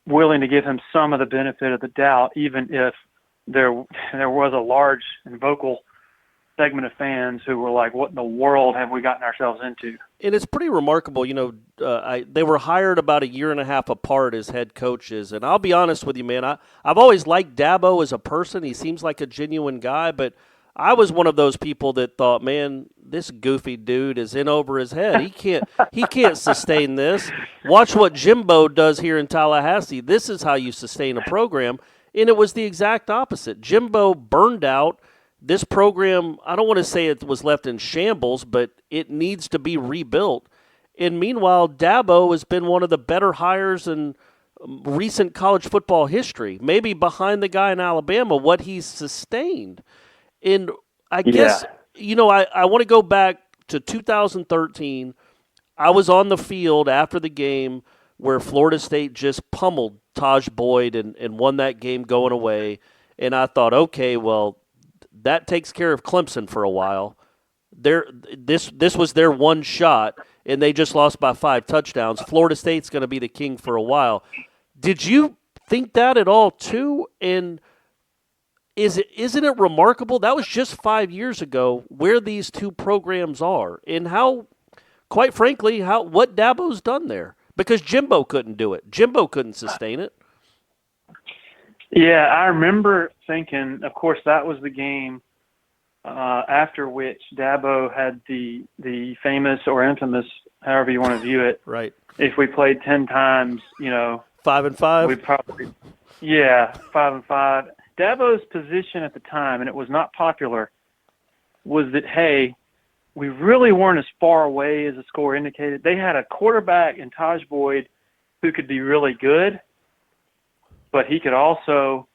willing to give him some of the benefit of the doubt, even if there was a large and vocal segment of fans who were like, what in the world have we gotten ourselves into? And it's pretty remarkable. They were hired about 1.5 years apart as head coaches. And I'll be honest with you, man, I've always liked Dabo as a person. He seems like a genuine guy, but I was one of those people that thought, man, this goofy dude is in over his head. He can't sustain this. Watch what Jimbo does here in Tallahassee. This is how you sustain a program. And it was the exact opposite. Jimbo burned out. This program, I don't want to say it was left in shambles, but it needs to be rebuilt. And meanwhile, Dabo has been one of the better hires in recent college football history, maybe behind the guy in Alabama, what he's sustained. And I guess I want to go back to 2013. I was on the field after the game where Florida State just pummeled Taj Boyd and won that game going away. And I thought, okay, well, that takes care of Clemson for a while. This was their one shot, and they just lost by 5 touchdowns. Florida State's going to be the king for a while. Did you think that at all, too? And isn't it remarkable? That was just 5 years ago where these two programs are and how, quite frankly, what Dabo's done there. Because Jimbo couldn't do it. Jimbo couldn't sustain it. Yeah, I remember thinking, of course, that was the game after which Dabo had the famous or infamous, however you want to view it. Right. If we played 10 times, 5-5. We probably, 5-5. Dabo's position at the time, and it was not popular, was that, hey, we really weren't as far away as the score indicated. They had a quarterback in Taj Boyd who could be really good, but he could also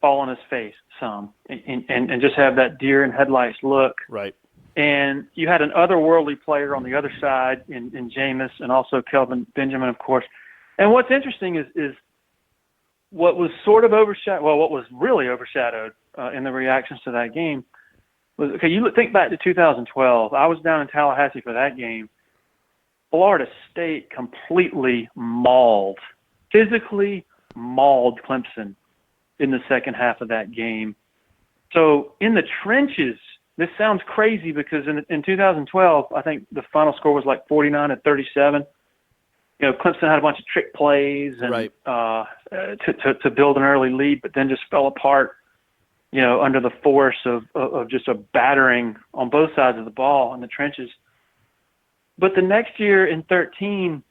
fall on his face some and just have that deer in headlights look. Right. And you had an otherworldly player on the other side in Jameis and also Kelvin Benjamin, of course. And what's interesting is what was sort of what was really overshadowed in the reactions to that game was, okay, you think back to 2012. I was down in Tallahassee for that game. Florida State completely physically mauled Clemson in the second half of that game. So in the trenches, this sounds crazy because in 2012, I think the final score was like 49-37. Clemson had a bunch of trick plays and right. To build an early lead, but then just fell apart, under the force of just a battering on both sides of the ball in the trenches. But the next year in 13,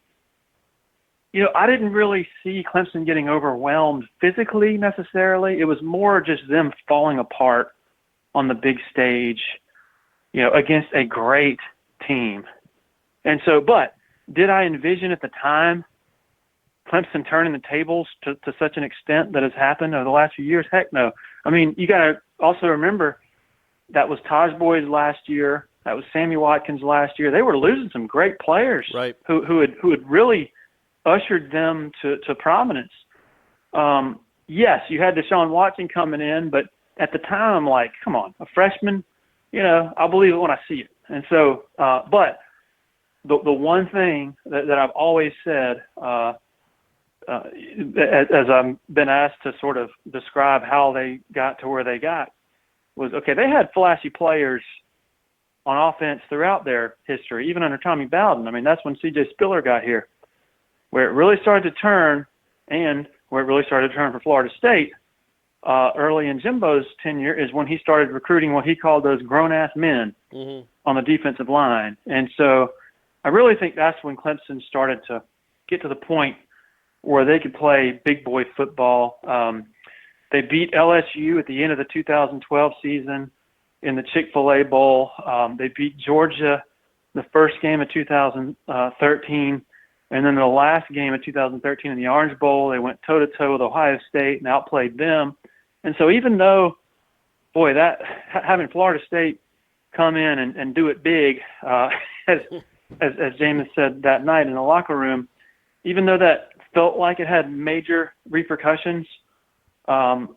I didn't really see Clemson getting overwhelmed physically necessarily. It was more just them falling apart on the big stage, against a great team. And so, but did I envision at the time Clemson turning the tables to such an extent that has happened over the last few years? Heck no. I mean, you got to also remember that was Taj Boyd's last year. That was Sammy Watkins last year. They were losing some great players, right, who had really ushered them to prominence. Yes, you had Deshaun Watson coming in, but at the time, I'm like, come on, a freshman, I'll believe it when I see it. And so, but the one thing that I've always said, as I've been asked to sort of describe how they got to where they got, was, okay, they had flashy players on offense throughout their history, even under Tommy Bowden. I mean, that's when C.J. Spiller got here. Where it really started to turn, and where it really started to turn for Florida State early in Jimbo's tenure, is when he started recruiting what he called those grown-ass men on the defensive line. And so I really think that's when Clemson started to get to the point where they could play big boy football. They beat LSU at the end of the 2012 season in the Chick-fil-A Bowl. They beat Georgia the first game of 2013. And then the last game of 2013 in the Orange Bowl, they went toe-to-toe with Ohio State and outplayed them. And so even though, boy, that having Florida State come in and do it big, as Jameis said that night in the locker room, even though that felt like it had major repercussions,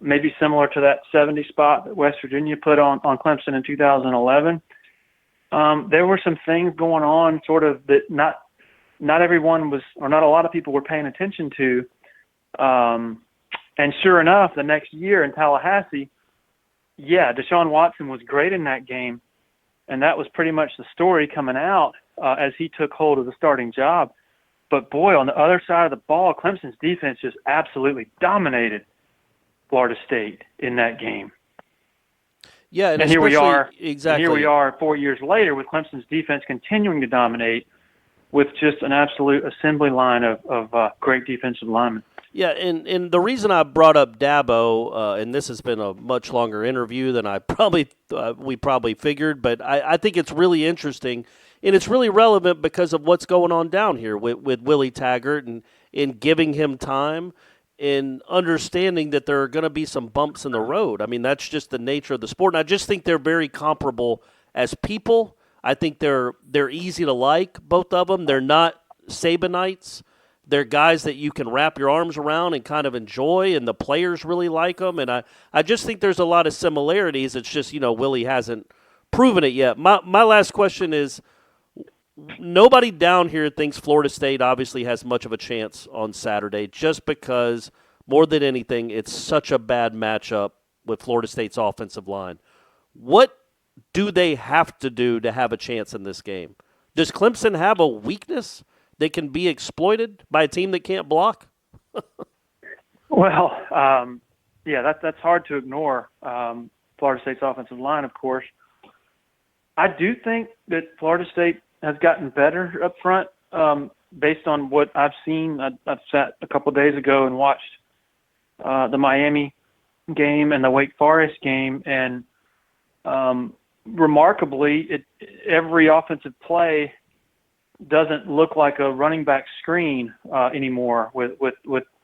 maybe similar to that 70 spot that West Virginia put on Clemson in 2011, there were some things going on sort of that not everyone was, or not a lot of people were paying attention to. And sure enough, the next year in Tallahassee, Deshaun Watson was great in that game. And that was pretty much the story coming out as he took hold of the starting job. But boy, on the other side of the ball, Clemson's defense just absolutely dominated Florida State in that game. Yeah, and here we are. Exactly. Here we are 4 years later with Clemson's defense continuing to dominate, with just an absolute assembly line of great defensive linemen. Yeah, and the reason I brought up Dabo, and this has been a much longer interview than we probably figured, but I think it's really interesting, and it's really relevant because of what's going on down here with Willie Taggart and giving him time and understanding that there are going to be some bumps in the road. I mean, that's just the nature of the sport, and I just think they're very comparable as people, I think they're easy to like, both of them. They're not Sabanites. They're guys that you can wrap your arms around and kind of enjoy, and the players really like them. And I just think there's a lot of similarities. It's just, Willie hasn't proven it yet. My last question is, nobody down here thinks Florida State obviously has much of a chance on Saturday just because, more than anything, it's such a bad matchup with Florida State's offensive line. What do they have to do to have a chance in this game? Does Clemson have a weakness that can be exploited by a team that can't block? Well, that's hard to ignore. Florida State's offensive line, of course. I do think that Florida State has gotten better up front based on what I've seen. I've sat a couple of days ago and watched the Miami game and the Wake Forest game, and remarkably, every offensive play doesn't look like a running back screen anymore with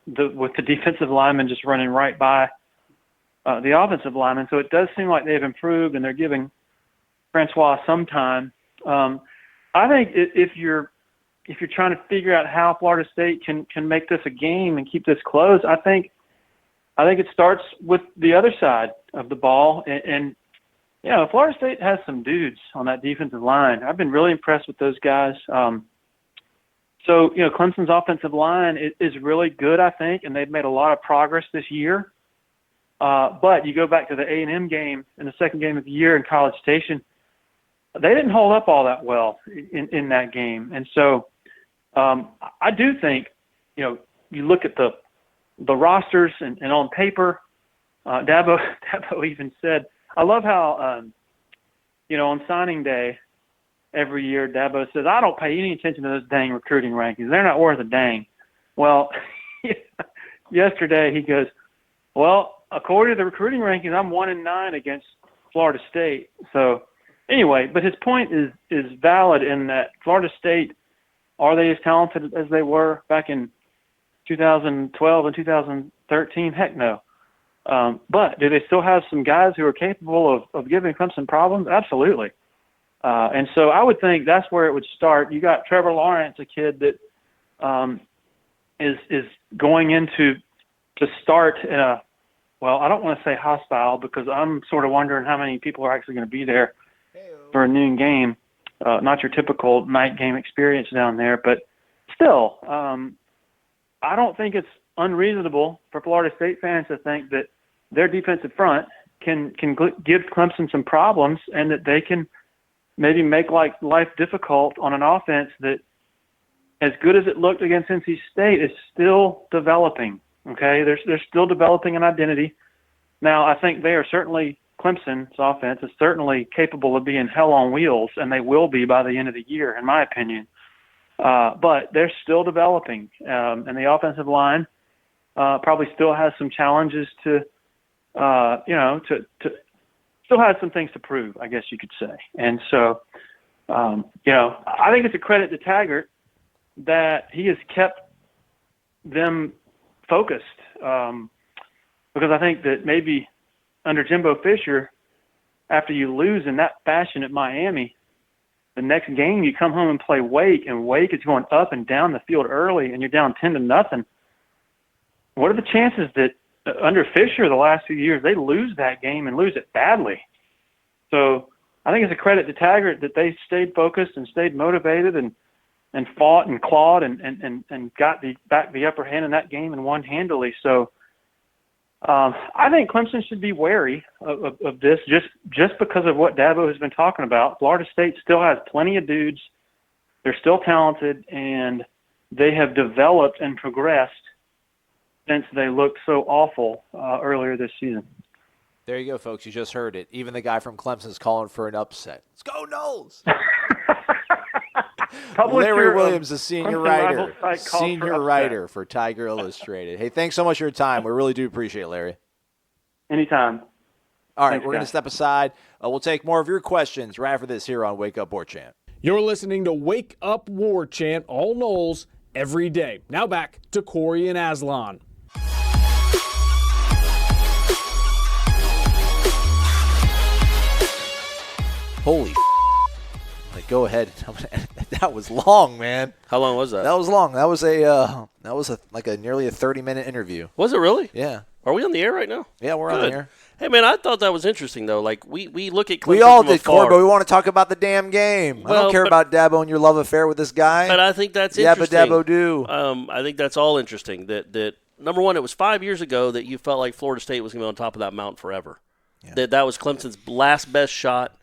the defensive lineman just running right by the offensive lineman. So it does seem like they've improved and they're giving Francois some time. I think if you're trying to figure out how Florida State can make this a game and keep this close, I think it starts with the other side of the ball. And Florida State has some dudes on that defensive line. I've been really impressed with those guys. So Clemson's offensive line is really good, I think, and they've made a lot of progress this year. But you go back to the A&M game in the second game of the year in College Station, they didn't hold up all that well in that game. And so I do think, you look at the rosters and on paper, Dabo even said, I love how, on signing day every year, Dabo says, I don't pay any attention to those dang recruiting rankings. They're not worth a dang. Well, yesterday he goes, well, according to the recruiting rankings, I'm 1-9 against Florida State. So anyway, but his point is valid in that Florida State, are they as talented as they were back in 2012 and 2013? Heck no. But do they still have some guys who are capable of giving Clemson problems? Absolutely. And so I would think that's where it would start. You got Trevor Lawrence, a kid that is going into to start in a, well, I don't want to say hostile because I'm sort of wondering how many people are actually going to be there for a noon game. Not your typical night game experience down there, but still, I don't think it's unreasonable for Florida State fans to think that their defensive front can give Clemson some problems and that they can maybe make life difficult on an offense that, as good as it looked against NC State, is still developing. Okay, they're still developing an identity. Now, I think they are certainly, Clemson's offense is certainly capable of being hell on wheels, and they will be by the end of the year, in my opinion. But they're still developing, and the offensive line probably still has some challenges to still has some things to prove, I guess you could say. And so, I think it's a credit to Taggart that he has kept them focused, because I think that maybe under Jimbo Fisher, after you lose in that fashion at Miami, the next game you come home and play Wake, and Wake is going up and down the field early, and you're down 10-0. What are the chances that under Fisher the last few years they lose that game and lose it badly? So I think it's a credit to Taggart that they stayed focused and stayed motivated and fought and clawed and got the upper hand in that game and won handily. So I think Clemson should be wary of this just because of what Dabo has been talking about. Florida State still has plenty of dudes. They're still talented, and they have developed and progressed since they looked so awful earlier this season. There you go, folks. You just heard it. Even the guy from Clemson is calling for an upset. Let's go, Noles! Larry Williams, the senior writer for Tiger Illustrated. Hey, thanks so much for your time. We really do appreciate it, Larry. Anytime. All right, we're going to step aside. We'll take more of your questions right after this here on Wake Up War Chant. You're listening to Wake Up War Chant, all Noles, every day. Now back to Corey and Aslan. Holy go ahead. That was long, man. How long was that? That was long. That was like a nearly a 30-minute interview. Was it really? Yeah. Are we on the air right now? Yeah, we're on the air. Hey, man, I thought that was interesting, though. Like, we look at Clemson We all from did, afar. Core, but we want to talk about the damn game. I don't care about Dabo and your love affair with this guy. But I think that's interesting. interesting. Yeah, but Dabo do. I think that's all interesting. That number one, it was 5 years ago that you felt like Florida State was going to be on top of that mountain forever. Yeah. That was Clemson's last best shot.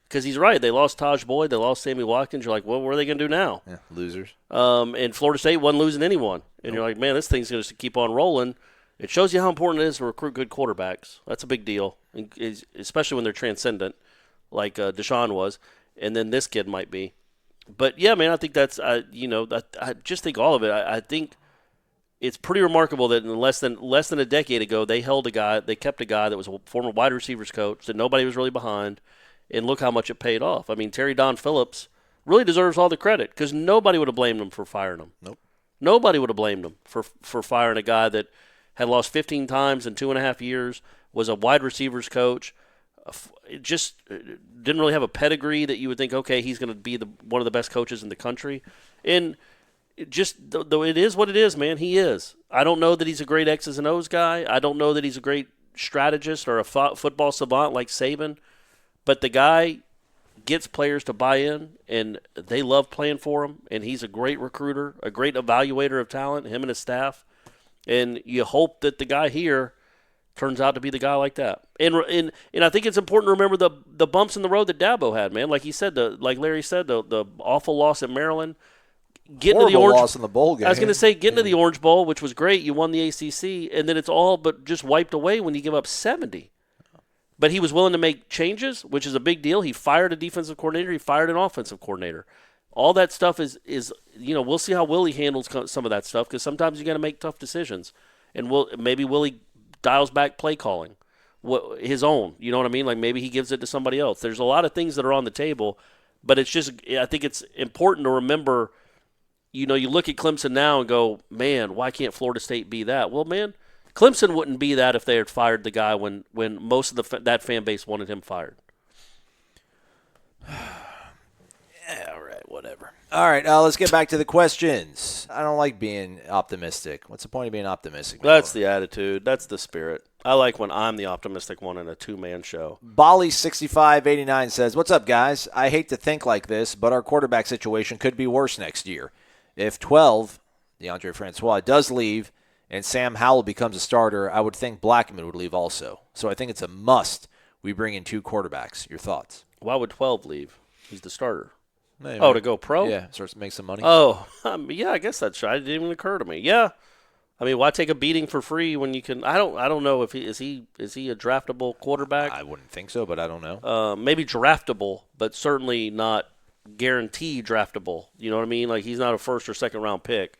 Because he's right. They lost Taj Boyd. They lost Sammy Watkins. You're like, well, what are they going to do now? Yeah, losers. And Florida State wasn't losing anyone. And you're like, man, this thing's going to keep on rolling. It shows you how important it is to recruit good quarterbacks. That's a big deal, especially when they're transcendent, like Deshaun was, and then this kid might be. But, yeah, man, I think that's, I just think all of it. I think it's pretty remarkable that in less than a decade ago, they kept a guy that was a former wide receivers coach that nobody was really behind, and look how much it paid off. I mean, Terry Don Phillips really deserves all the credit because nobody would have blamed him for firing him. Nope. Nobody would have blamed him for firing a guy that had lost 15 times in 2.5 years, was a wide receivers coach, just didn't really have a pedigree that you would think, okay, he's going to be one of the best coaches in the country. And though it is what it is, man, he is. I don't know that he's a great X's and O's guy. I don't know that he's a great strategist or a football savant like Saban. But the guy gets players to buy in, and they love playing for him, and he's a great recruiter, a great evaluator of talent, him and his staff. And you hope that the guy here turns out to be the guy like that. And I think it's important to remember the bumps in the road that Dabo had, man. Like he said, like Larry said, the awful loss at Maryland. Getting to the Orange loss in the bowl game. I was going to say, getting to the Orange Bowl, which was great. You won the ACC, and then it's all but just wiped away when you give up 70. But he was willing to make changes, which is a big deal. He fired a defensive coordinator. He fired an offensive coordinator. All that stuff is we'll see how Willie handles some of that stuff because sometimes you got to make tough decisions. And maybe Willie dials back play calling, his own. You know what I mean? Like maybe he gives it to somebody else. There's a lot of things that are on the table, but I think it's important to remember, you look at Clemson now and go, man, why can't Florida State be that? Well, man, Clemson wouldn't be that if they had fired the guy when most of that fan base wanted him fired. Yeah, all right, whatever. All right, let's get back to the questions. I don't like being optimistic. What's the point of being optimistic? That's the attitude. That's the spirit. I like when I'm the optimistic one in a two-man show. Bali6589 says, what's up, guys? I hate to think like this, but our quarterback situation could be worse next year. If 12, DeAndre Francois, does leave, and Sam Howell becomes a starter, I would think Blackman would leave also. So I think it's a must we bring in two quarterbacks. Your thoughts? Why would 12 leave? He's the starter. Maybe. Oh, to go pro? Yeah, starts to make some money. Oh, yeah, I guess that's right. It didn't even occur to me. Yeah. I mean, why take a beating for free when you can – I don't know if is he a draftable quarterback? I wouldn't think so, but I don't know. Maybe draftable, but certainly not guaranteed draftable. You know what I mean? Like he's not a first or second round pick.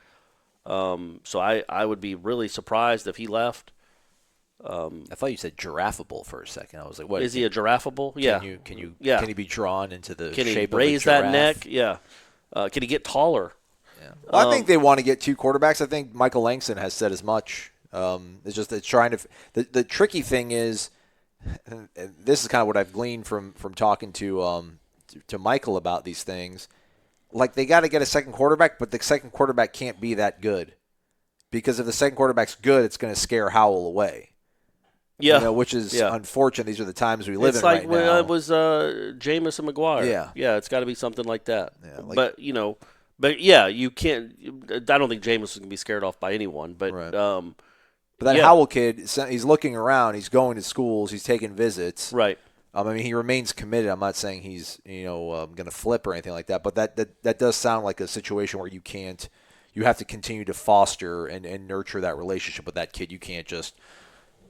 So I would be really surprised if he left. I thought you said giraffable for a second. I was like, what? Is he a giraffable? Yeah. Can he be drawn into the shape of a giraffe? Can he raise that neck? Yeah. Can he get taller? Yeah. Well, I think they want to get two quarterbacks. I think Michael Langston has said as much. It's trying to – the tricky thing is – and this is kind of what I've gleaned from talking to Michael about these things. Like, they got to get a second quarterback, but the second quarterback can't be that good. Because if the second quarterback's good, it's going to scare Howell away. Yeah. Which is unfortunate. These are the times we live in right now. It's like when it was Jameis and McGuire. Yeah. Yeah, it's got to be something like that. Yeah, but you can't – I don't think Jameis is going to be scared off by anyone. But, right. But that Howell kid, he's looking around. He's going to schools. He's taking visits. Right. I mean, he remains committed. I'm not saying he's going to flip or anything like that. But that does sound like a situation where you can't – you have to continue to foster and nurture that relationship with that kid. You can't just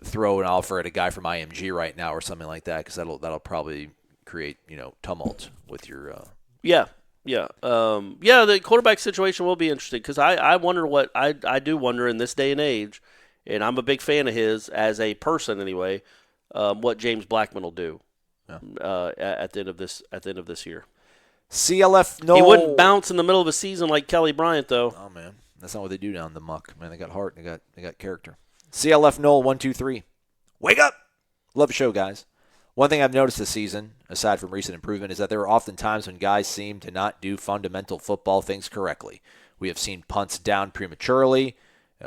throw an offer at a guy from IMG right now or something like that because that'll probably create tumult with your Yeah. The quarterback situation will be interesting because I wonder what – I do wonder in this day and age, and I'm a big fan of his as a person anyway, what James Blackman will do. Yeah. At the end of this year. CLF Noel. He wouldn't bounce in the middle of a season like Kelly Bryant, though. Oh man, that's not what they do down in the muck. Man, they got heart. They got character. CLF Noel 123. Wake up! Love the show, guys. One thing I've noticed this season, aside from recent improvement, is that there are often times when guys seem to not do fundamental football things correctly. We have seen punts down prematurely.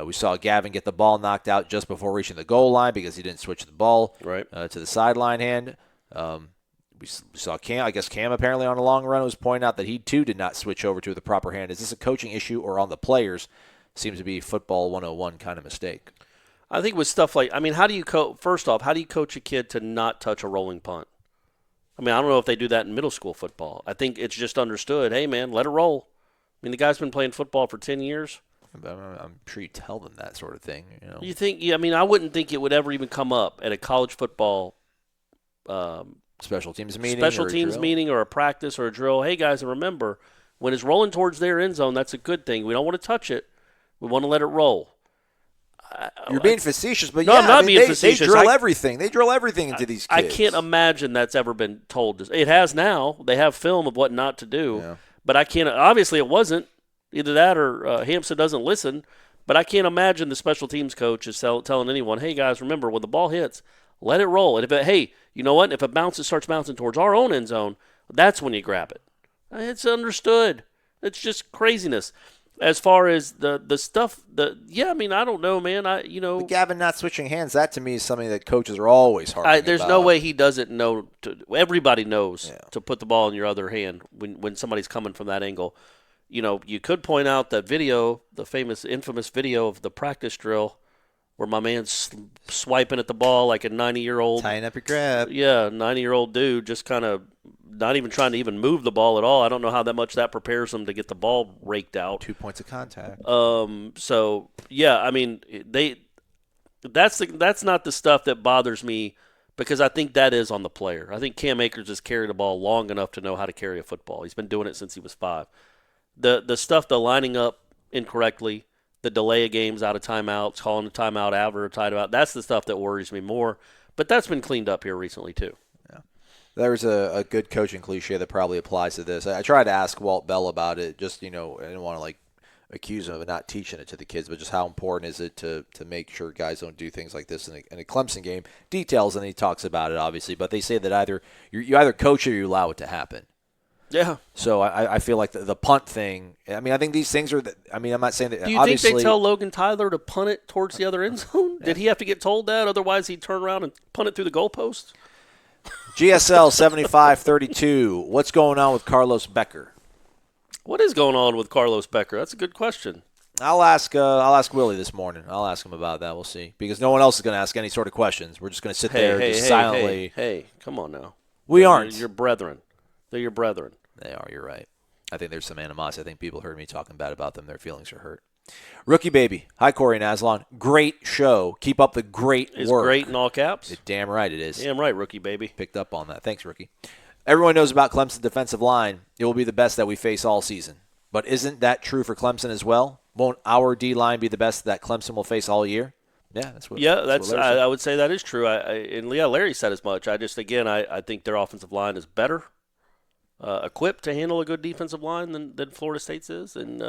We saw Gavin get the ball knocked out just before reaching the goal line because he didn't switch the ball to the sideline hand. We saw Cam. I guess Cam apparently on a long run was pointing out that he too did not switch over to the proper hand. Is this a coaching issue or on the players? Seems to be football 101 kind of mistake. I think with stuff like, how do you first off, how do you coach a kid to not touch a rolling punt? I don't know if they do that in middle school football. I think it's just understood, hey, man, let it roll. The guy's been playing football for 10 years. I'm sure you tell them that sort of thing. You think, I wouldn't think it would ever even come up at a college football special teams meeting or a practice or a drill. Hey, guys, and remember, when it's rolling towards their end zone, that's a good thing. We don't want to touch it. We want to let it roll. You're being facetious, but no, I'm not being facetious. They drill everything. They drill everything into these kids. I can't imagine that's ever been told. It has now. They have film of what not to do. Yeah. But I can't – obviously it wasn't. Either that or Hampson doesn't listen. But I can't imagine the special teams coach is telling anyone, hey, guys, remember, when the ball hits, let it roll. And hey, you know what? If it starts bouncing towards our own end zone, that's when you grab it. It's understood. It's just craziness. As far as the stuff, I don't know, man. But Gavin not switching hands, that to me is something that coaches are always harping There's about. no way he doesn't know. Everybody knows to put the ball in your other hand when somebody's coming from that angle. You could point out that video, the infamous video of the practice drill where my man's swiping at the ball like a 90-year-old. Tying up your grab. Yeah, 90-year-old dude just kind of not even trying to even move the ball at all. I don't know how much that prepares him to get the ball raked out. 2 points of contact. So, yeah, that's not the stuff that bothers me because I think that is on the player. I think Cam Akers has carried the ball long enough to know how to carry a football. He's been doing it since he was 5. The stuff, the lining up incorrectly, the delay of games out of timeouts, calling a timeout after a timeout, that's the stuff that worries me more. But that's been cleaned up here recently too. Yeah, there's a good coaching cliche that probably applies to this. I tried to ask Walt Bell about it. Just I didn't want to accuse him of not teaching it to the kids, but just how important is it to make sure guys don't do things like this in a Clemson game. Details, and he talks about it obviously, but they say that you either coach it or you allow it to happen. Yeah. So I feel like the punt thing, I think these things are, I'm not saying that. Do you think they tell Logan Tyler to punt it towards the other end zone? Did he have to get told that? Otherwise he'd turn around and punt it through the goalpost? GSL 7532. What's going on with Carlos Becker? What is going on with Carlos Becker? That's a good question. I'll ask Willie this morning. I'll ask him about that. We'll see. Because no one else is going to ask any sort of questions. We're just going to sit there silently. Hey, come on now. We aren't. Your brethren. They're your brethren. They are. You're right. I think there's some animosity. I think people heard me talking bad about them. Their feelings are hurt. Rookie Baby. Hi, Corey and Aslan. Great show. Keep up the great work. Is great in all caps? Damn right it is. Damn right, Rookie Baby. Picked up on that. Thanks, Rookie. Everyone knows about Clemson's defensive line. It will be the best that we face all season. But isn't that true for Clemson as well? Won't our D-line be the best that Clemson will face all year? Yeah, that's what. Yeah, I would say that is true. Larry said as much. I think their offensive line is better equipped to handle a good defensive line than Florida State's is, and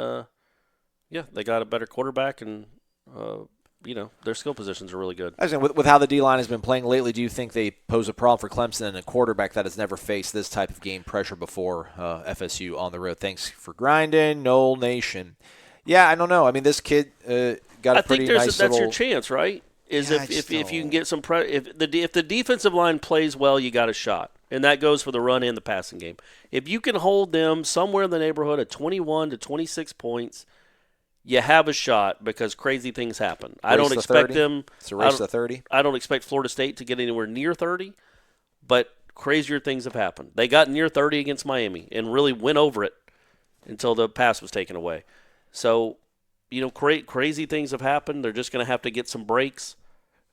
they got a better quarterback, and their skill positions are really good. I was saying, with how the D-line has been playing lately, do you think they pose a problem for Clemson and a quarterback that has never faced this type of game pressure before? FSU on the road. Thanks for grinding, Noel Nation. Yeah, I don't know. This kid got a pretty nice that's your chance, right? If you can get some if the defensive line plays well, you got a shot. And that goes for the run and the passing game. If you can hold them somewhere in the neighborhood of 21 to 26 points, you have a shot because crazy things happen. I don't expect them. It's a race to 30. I don't expect Florida State to get anywhere near 30, but crazier things have happened. They got near 30 against Miami and really went over it until the pass was taken away. So, crazy things have happened. They're just going to have to get some breaks.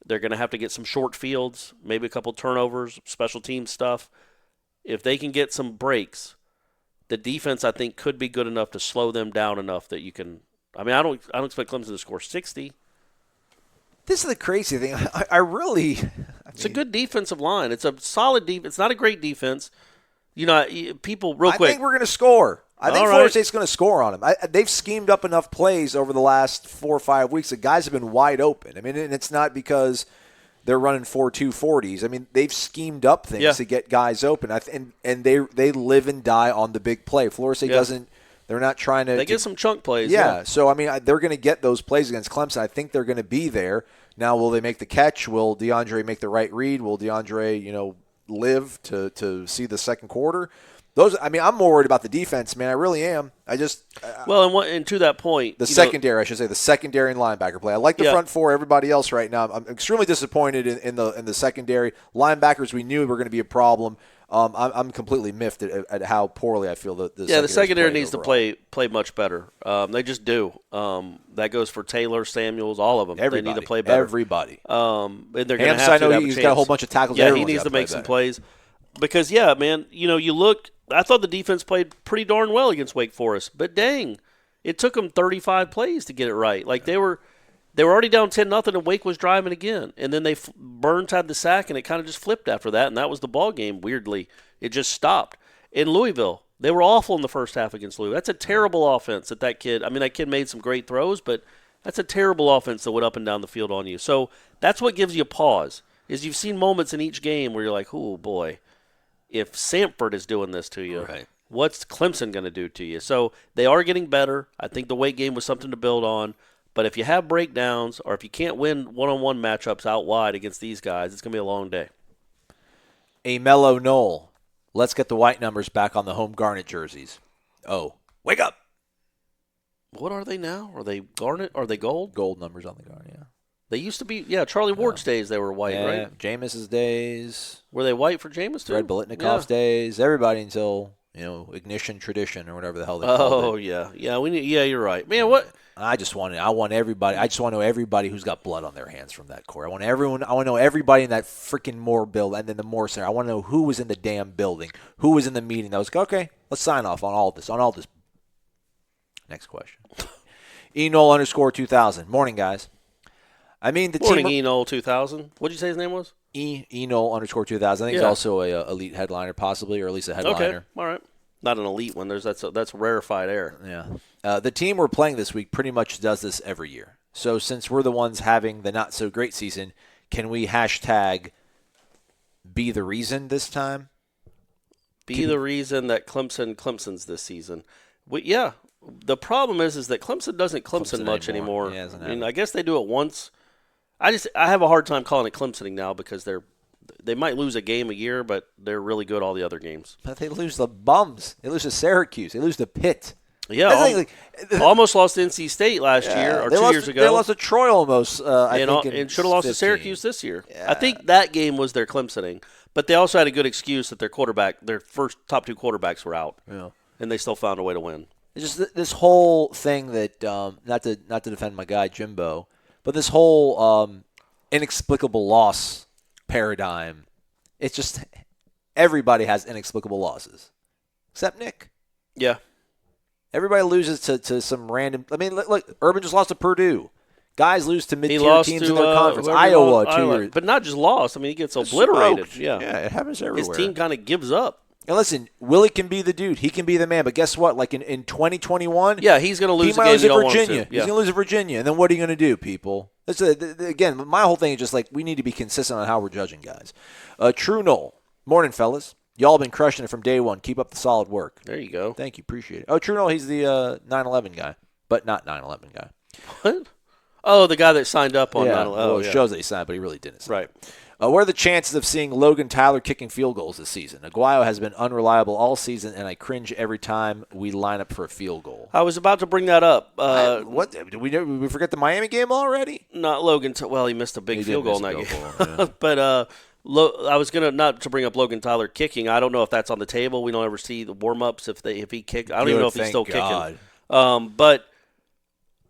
They're going to have to get some short fields, maybe a couple turnovers, special team stuff. If they can get some breaks, the defense, I think, could be good enough to slow them down enough that you can – I don't expect Clemson to score 60. This is the crazy thing. It's a good defensive line. It's a solid defense. It's not a great defense. People, real quick. I think we're going to score. I think Florida State's going to score on them. They've schemed up enough plays over the last 4 or 5 weeks that guys have been wide open. And it's not because, they're running 4.240s. I mean, they've schemed up things to get guys open. And they live and die on the big play. Florida State doesn't. They're not trying to. They get some chunk plays. Yeah. So I mean, they're going to get those plays against Clemson. I think they're going to be there. Now, will they make the catch? Will DeAndre make the right read? Will DeAndre, live to see the second quarter? I'm more worried about the defense, man. I really am. I just and to that point, the secondary and linebacker play. I like the front four. Everybody else right now, I'm extremely disappointed in the secondary. Linebackers, we knew were going to be a problem. I'm completely miffed at how poorly I feel the secondary needs overall. to play much better. They just do. That goes for Taylor, Samuels, all of them. They need to play better. Everybody. And they're going to have to. He's got a whole bunch of tackles. Yeah, he needs to make some plays. Because man, you look. I thought the defense played pretty darn well against Wake Forest, but dang, it took them 35 plays to get it right. Like they were already down 10-0, and Wake was driving again, and then Burns had the sack, and it kind of just flipped after that, and that was the ball game. Weirdly, it just stopped. In Louisville, they were awful in the first half against Louisville. That's a terrible offense that kid. I mean, that kid made some great throws, but that's a terrible offense that went up and down the field on you. So that's what gives you pause. Is you've seen moments in each game where you're like, oh boy. If Samford is doing this to you, what's Clemson going to do to you? So they are getting better. I think the Wake game was something to build on. But if you have breakdowns or if you can't win one-on-one matchups out wide against these guys, it's going to be a long day. A mellow Knoll. Let's get the white numbers back on the home garnet jerseys. Oh, wake up. What are they now? Are they garnet? Are they gold? Gold numbers on the garnet, yeah. They used to be, Charlie Ward's days they were white, right? Jameis's days. Were they white for Jameis too? Fred Biletnikoff's days. Everybody until, Ignition Tradition or whatever the hell they called it. Oh, yeah. Yeah, you're right. Man, what? I want everybody. I just want to know everybody who's got blood on their hands from that core. I want to know everybody in that freaking Moore building and then the Moore Center. I want to know who was in the damn building, who was in the meeting. That was okay. Let's sign off on all this. Next question. Enol_2000. Morning, guys. I mean, the Morning, team. Enol 2000. What did you say his name was? Enol_2000. I think he's also a elite headliner, possibly, or at least a headliner. Okay, all right. Not an elite one. That's rarefied air. Yeah. The team we're playing this week pretty much does this every year. So since we're the ones having the not so great season, can we hashtag be the reason this time? Be the reason that Clemson's this season. Yeah. The problem is that Clemson doesn't Clemson much anymore. Yeah, I guess they do it once. I have a hard time calling it Clemsoning now because they might lose a game a year, but they're really good all the other games. But they lose the bums. They lose to Syracuse. They lose to Pitt. Yeah, almost lost to NC State last year or 2 years ago. They lost to Troy almost, and should have lost to Syracuse this year. Yeah. I think that game was their Clemsoning, but they also had a good excuse that their first top two quarterbacks were out, and they still found a way to win. It's just this whole thing that not to defend my guy Jimbo, but this whole inexplicable loss paradigm. It's just everybody has inexplicable losses, except Nick. Yeah, everybody loses to some random. I mean, look, Urban just lost to Purdue. Guys lose to mid-tier teams in their conference. Iowa 2 years, but not just lost. I mean, he gets obliterated. Yeah, it happens everywhere. His team kind of gives up. And listen, Willie can be the dude. He can be the man. But guess what? Like in 2021, he's going to lose a game you don't want him to. He's going to lose at Virginia. And then what are you going to do, people? Again, my whole thing is just like we need to be consistent on how we're judging guys. True Knoll. Morning, fellas. Y'all been crushing it from day one. Keep up the solid work. There you go. Thank you. Appreciate it. Oh, True Knoll, he's the 9/11 guy, but not 9/11 guy. What? Oh, the guy that signed up on 9/11. Well, it shows that he signed, but he really didn't. Right. What are the chances of seeing Logan Tyler kicking field goals this season? Aguayo has been unreliable all season, and I cringe every time we line up for a field goal. I was about to bring that up. What did we forget the Miami game already? Not Logan. Well, he missed a big field goal in that game. But I was gonna not to bring up Logan Tyler kicking. I don't know if that's on the table. We don't ever see the warm ups if he kicked. I don't even know if he's still kicking. But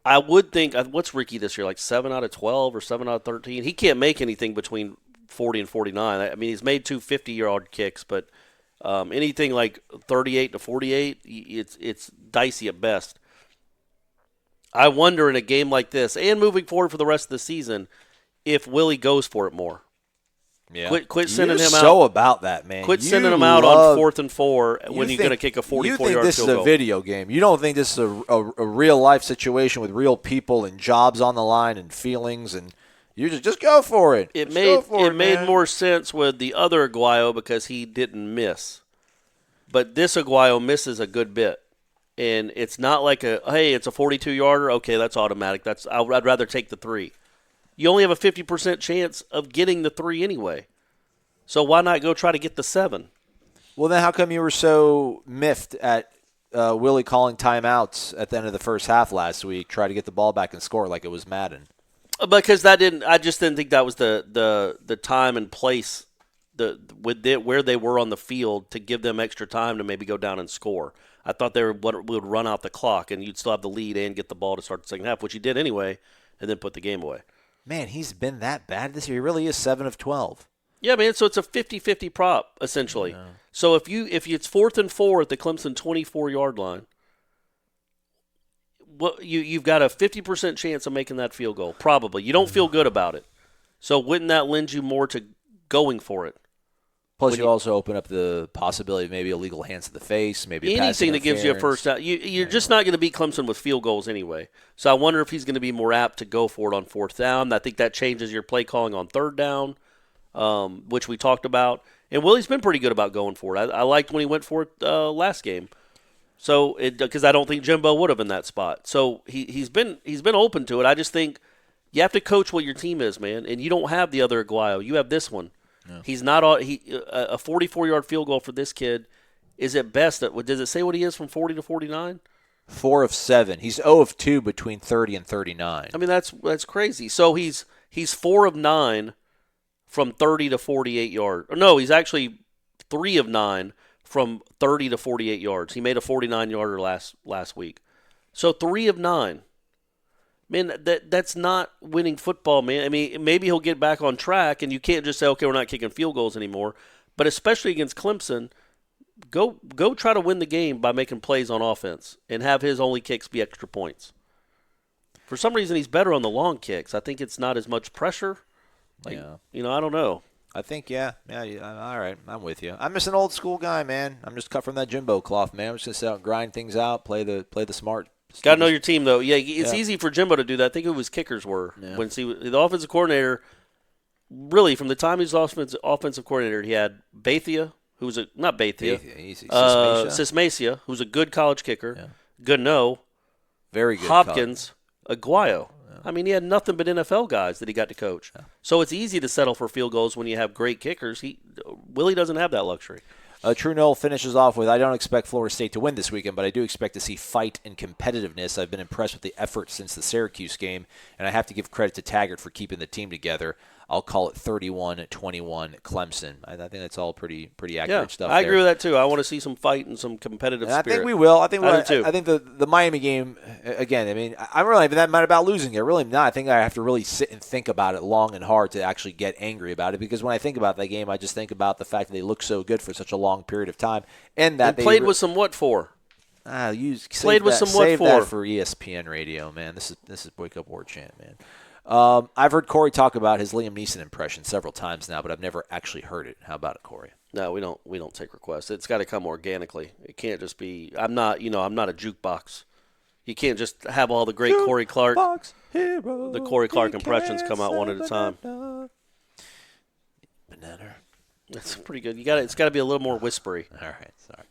I would think what's Ricky this year? Like 7 out of 12 or 7 out of 13. He can't make anything between 40 and 49. I mean, he's made 2 50-yard kicks, but anything like 38 to 48, it's dicey at best. I wonder in a game like this and moving forward for the rest of the season if Willie goes for it more. Yeah. Quit sending him out. So about that, man. Quit sending him out on 4th and 4 when you're going to kick a 44-yard field goal. You think this is a video game. You don't think this is a real-life situation with real people and jobs on the line and feelings and You just go for it. It made more sense with the other Aguayo because he didn't miss. But this Aguayo misses a good bit. And it's not like it's a 42-yarder. Okay, that's automatic. I'd rather take the 3. You only have a 50% chance of getting the 3 anyway. So why not go try to get the 7? Well, then how come you were so miffed at Willie calling timeouts at the end of the first half last week, try to get the ball back and score like it was Madden? Because I just didn't think that was the time and place where they were on the field to give them extra time to maybe go down and score. I thought they would run out the clock and you'd still have the lead and get the ball to start the second half, which he did anyway, and then put the game away. Man, he's been that bad this year. He really is 7 of 12. Yeah, man. So it's a 50-50 prop essentially. Yeah. So if it's 4th and 4 at the Clemson 24-yard line, you've got a 50% chance of making that field goal. Probably. You don't feel good about it. So wouldn't that lend you more to going for it? Plus, you also open up the possibility of maybe illegal hands to the face, maybe anything that gives you a first down. You're just not going to beat Clemson with field goals anyway. So I wonder if he's going to be more apt to go for it on 4th down. I think that changes your play calling on 3rd down, which we talked about. And Willie's been pretty good about going for it. I liked when he went for it last game. So because I don't think Jimbo would have in that spot. So he's been open to it. I just think you have to coach what your team is, man. And you don't have the other Aguayo. You have this one. No. He's not a 44-yard field goal for this kid is at best. Does it say what he is from 40 to 49? 4 of 7. He's 0 of 2 between 30 and 39. I mean that's crazy. So he's 4 of 9 from 30 to 48 yards. No, he's actually 3 of 9 from 30 to 48 yards. He made a 49-yarder last week. So 3 of 9. Man, that's not winning football, man. I mean, maybe he'll get back on track, and you can't just say, okay, we're not kicking field goals anymore. But especially against Clemson, go try to win the game by making plays on offense and have his only kicks be extra points. For some reason, he's better on the long kicks. I think it's not as much pressure. I don't know. I think, yeah, all right, I'm with you. I'm just an old school guy, man. I'm just cut from that Jimbo cloth, man. I'm just going to sit out and grind things out, play the smart. Got to know your team, though. Yeah, it's easy for Jimbo to do that. I think who his kickers were. Yeah. When the offensive coordinator, really, from the time he was offensive coordinator, he had Bethia, who's not Bethia. Sismacia, who's a good college kicker. Yeah. Gano. Very good. Hopkins. Aguayo. Yeah. I mean, he had nothing but NFL guys that he got to coach. Yeah. So it's easy to settle for field goals when you have great kickers. Willie doesn't have that luxury. True Noel finishes off with, I don't expect Florida State to win this weekend, but I do expect to see fight and competitiveness. I've been impressed with the effort since the Syracuse game, and I have to give credit to Taggart for keeping the team together. I'll call it 31-21 Clemson. I think that's all pretty accurate stuff. I agree with that too. I want to see some fight and some competitive spirit. I think we will. I do too. I think the Miami game, again, I mean, I'm really not that mad about losing it. Really not. I think I have to really sit and think about it long and hard to actually get angry about it, because when I think about that game, I just think about the fact that they look so good for such a long period of time. And that they played with some what for? Save that for ESPN radio, man. This is Wake Up War Chant, man. I've heard Corey talk about his Liam Neeson impression several times now, but I've never actually heard it. How about it, Corey? No, we don't take requests. It's got to come organically. It can't just be. I'm not a jukebox. You can't just have all the great Corey Clark, the Corey Clark impressions come out one at a time. Banana. That's pretty good. It's got to be a little more whispery. All right, sorry.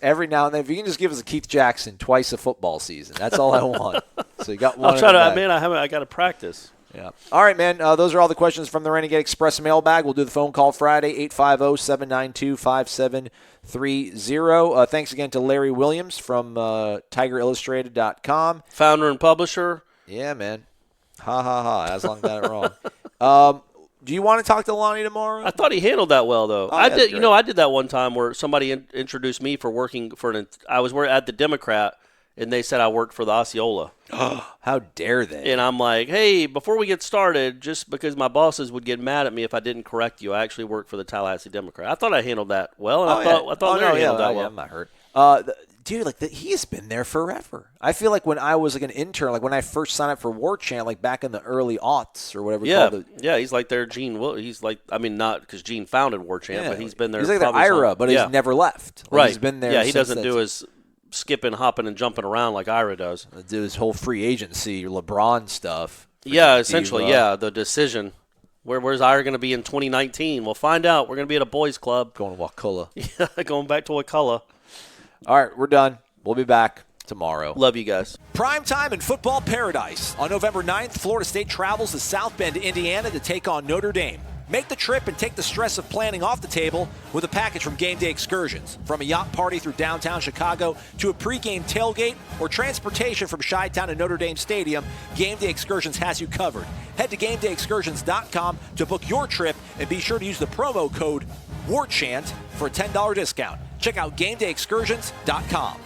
Every now and then, if you can just give us a Keith Jackson twice a football season, that's all I want. So you got one. I'll try to. Man, I got to practice. Yeah. All right, man. Those are all the questions from the Renegade Express mailbag. We'll do the phone call Friday, 850-792-5730. Thanks again to Larry Williams from TigerIllustrated.com. Founder and publisher. Yeah, man. Ha, ha, ha. Aslan got it wrong. Do you want to talk to Lonnie tomorrow? I thought he handled that well, though. I did. Great. I did that one time where somebody introduced me for working for I was at the Democrat, and they said I worked for the Osceola. How dare they? And I'm like, hey, before we get started, just because my bosses would get mad at me if I didn't correct you, I actually work for the Tallahassee Democrat. I thought I handled that well, and I thought Larry handled that well. Yeah, I'm not hurt. Dude, he's been there forever. I feel like when I was an intern, like when I first signed up for War Chant, like back in the early aughts or whatever. Yeah, he's like their Gene. He's like, I mean, not because Gene founded War Chant, but he's been there. He's like their Ira, but he's never left. Right, he's been there. Yeah, he doesn't do his skipping, hopping, and jumping around like Ira does. Do his whole free agency, LeBron stuff. Yeah, essentially, the decision. Where's Ira going to be in 2019? We'll find out. We're going to be at a boys' club. Going to Wakulla. Yeah, going back to Wakulla. All right, we're done. We'll be back tomorrow. Love you guys. Primetime in football paradise. On November 9th, Florida State travels to South Bend, Indiana to take on Notre Dame. Make the trip and take the stress of planning off the table with a package from Game Day Excursions. From a yacht party through downtown Chicago to a pregame tailgate or transportation from Chi-Town to Notre Dame Stadium, Game Day Excursions has you covered. Head to GameDayExcursions.com to book your trip and be sure to use the promo code WARCHANT for a $10 discount. Check out GameDayExcursions.com.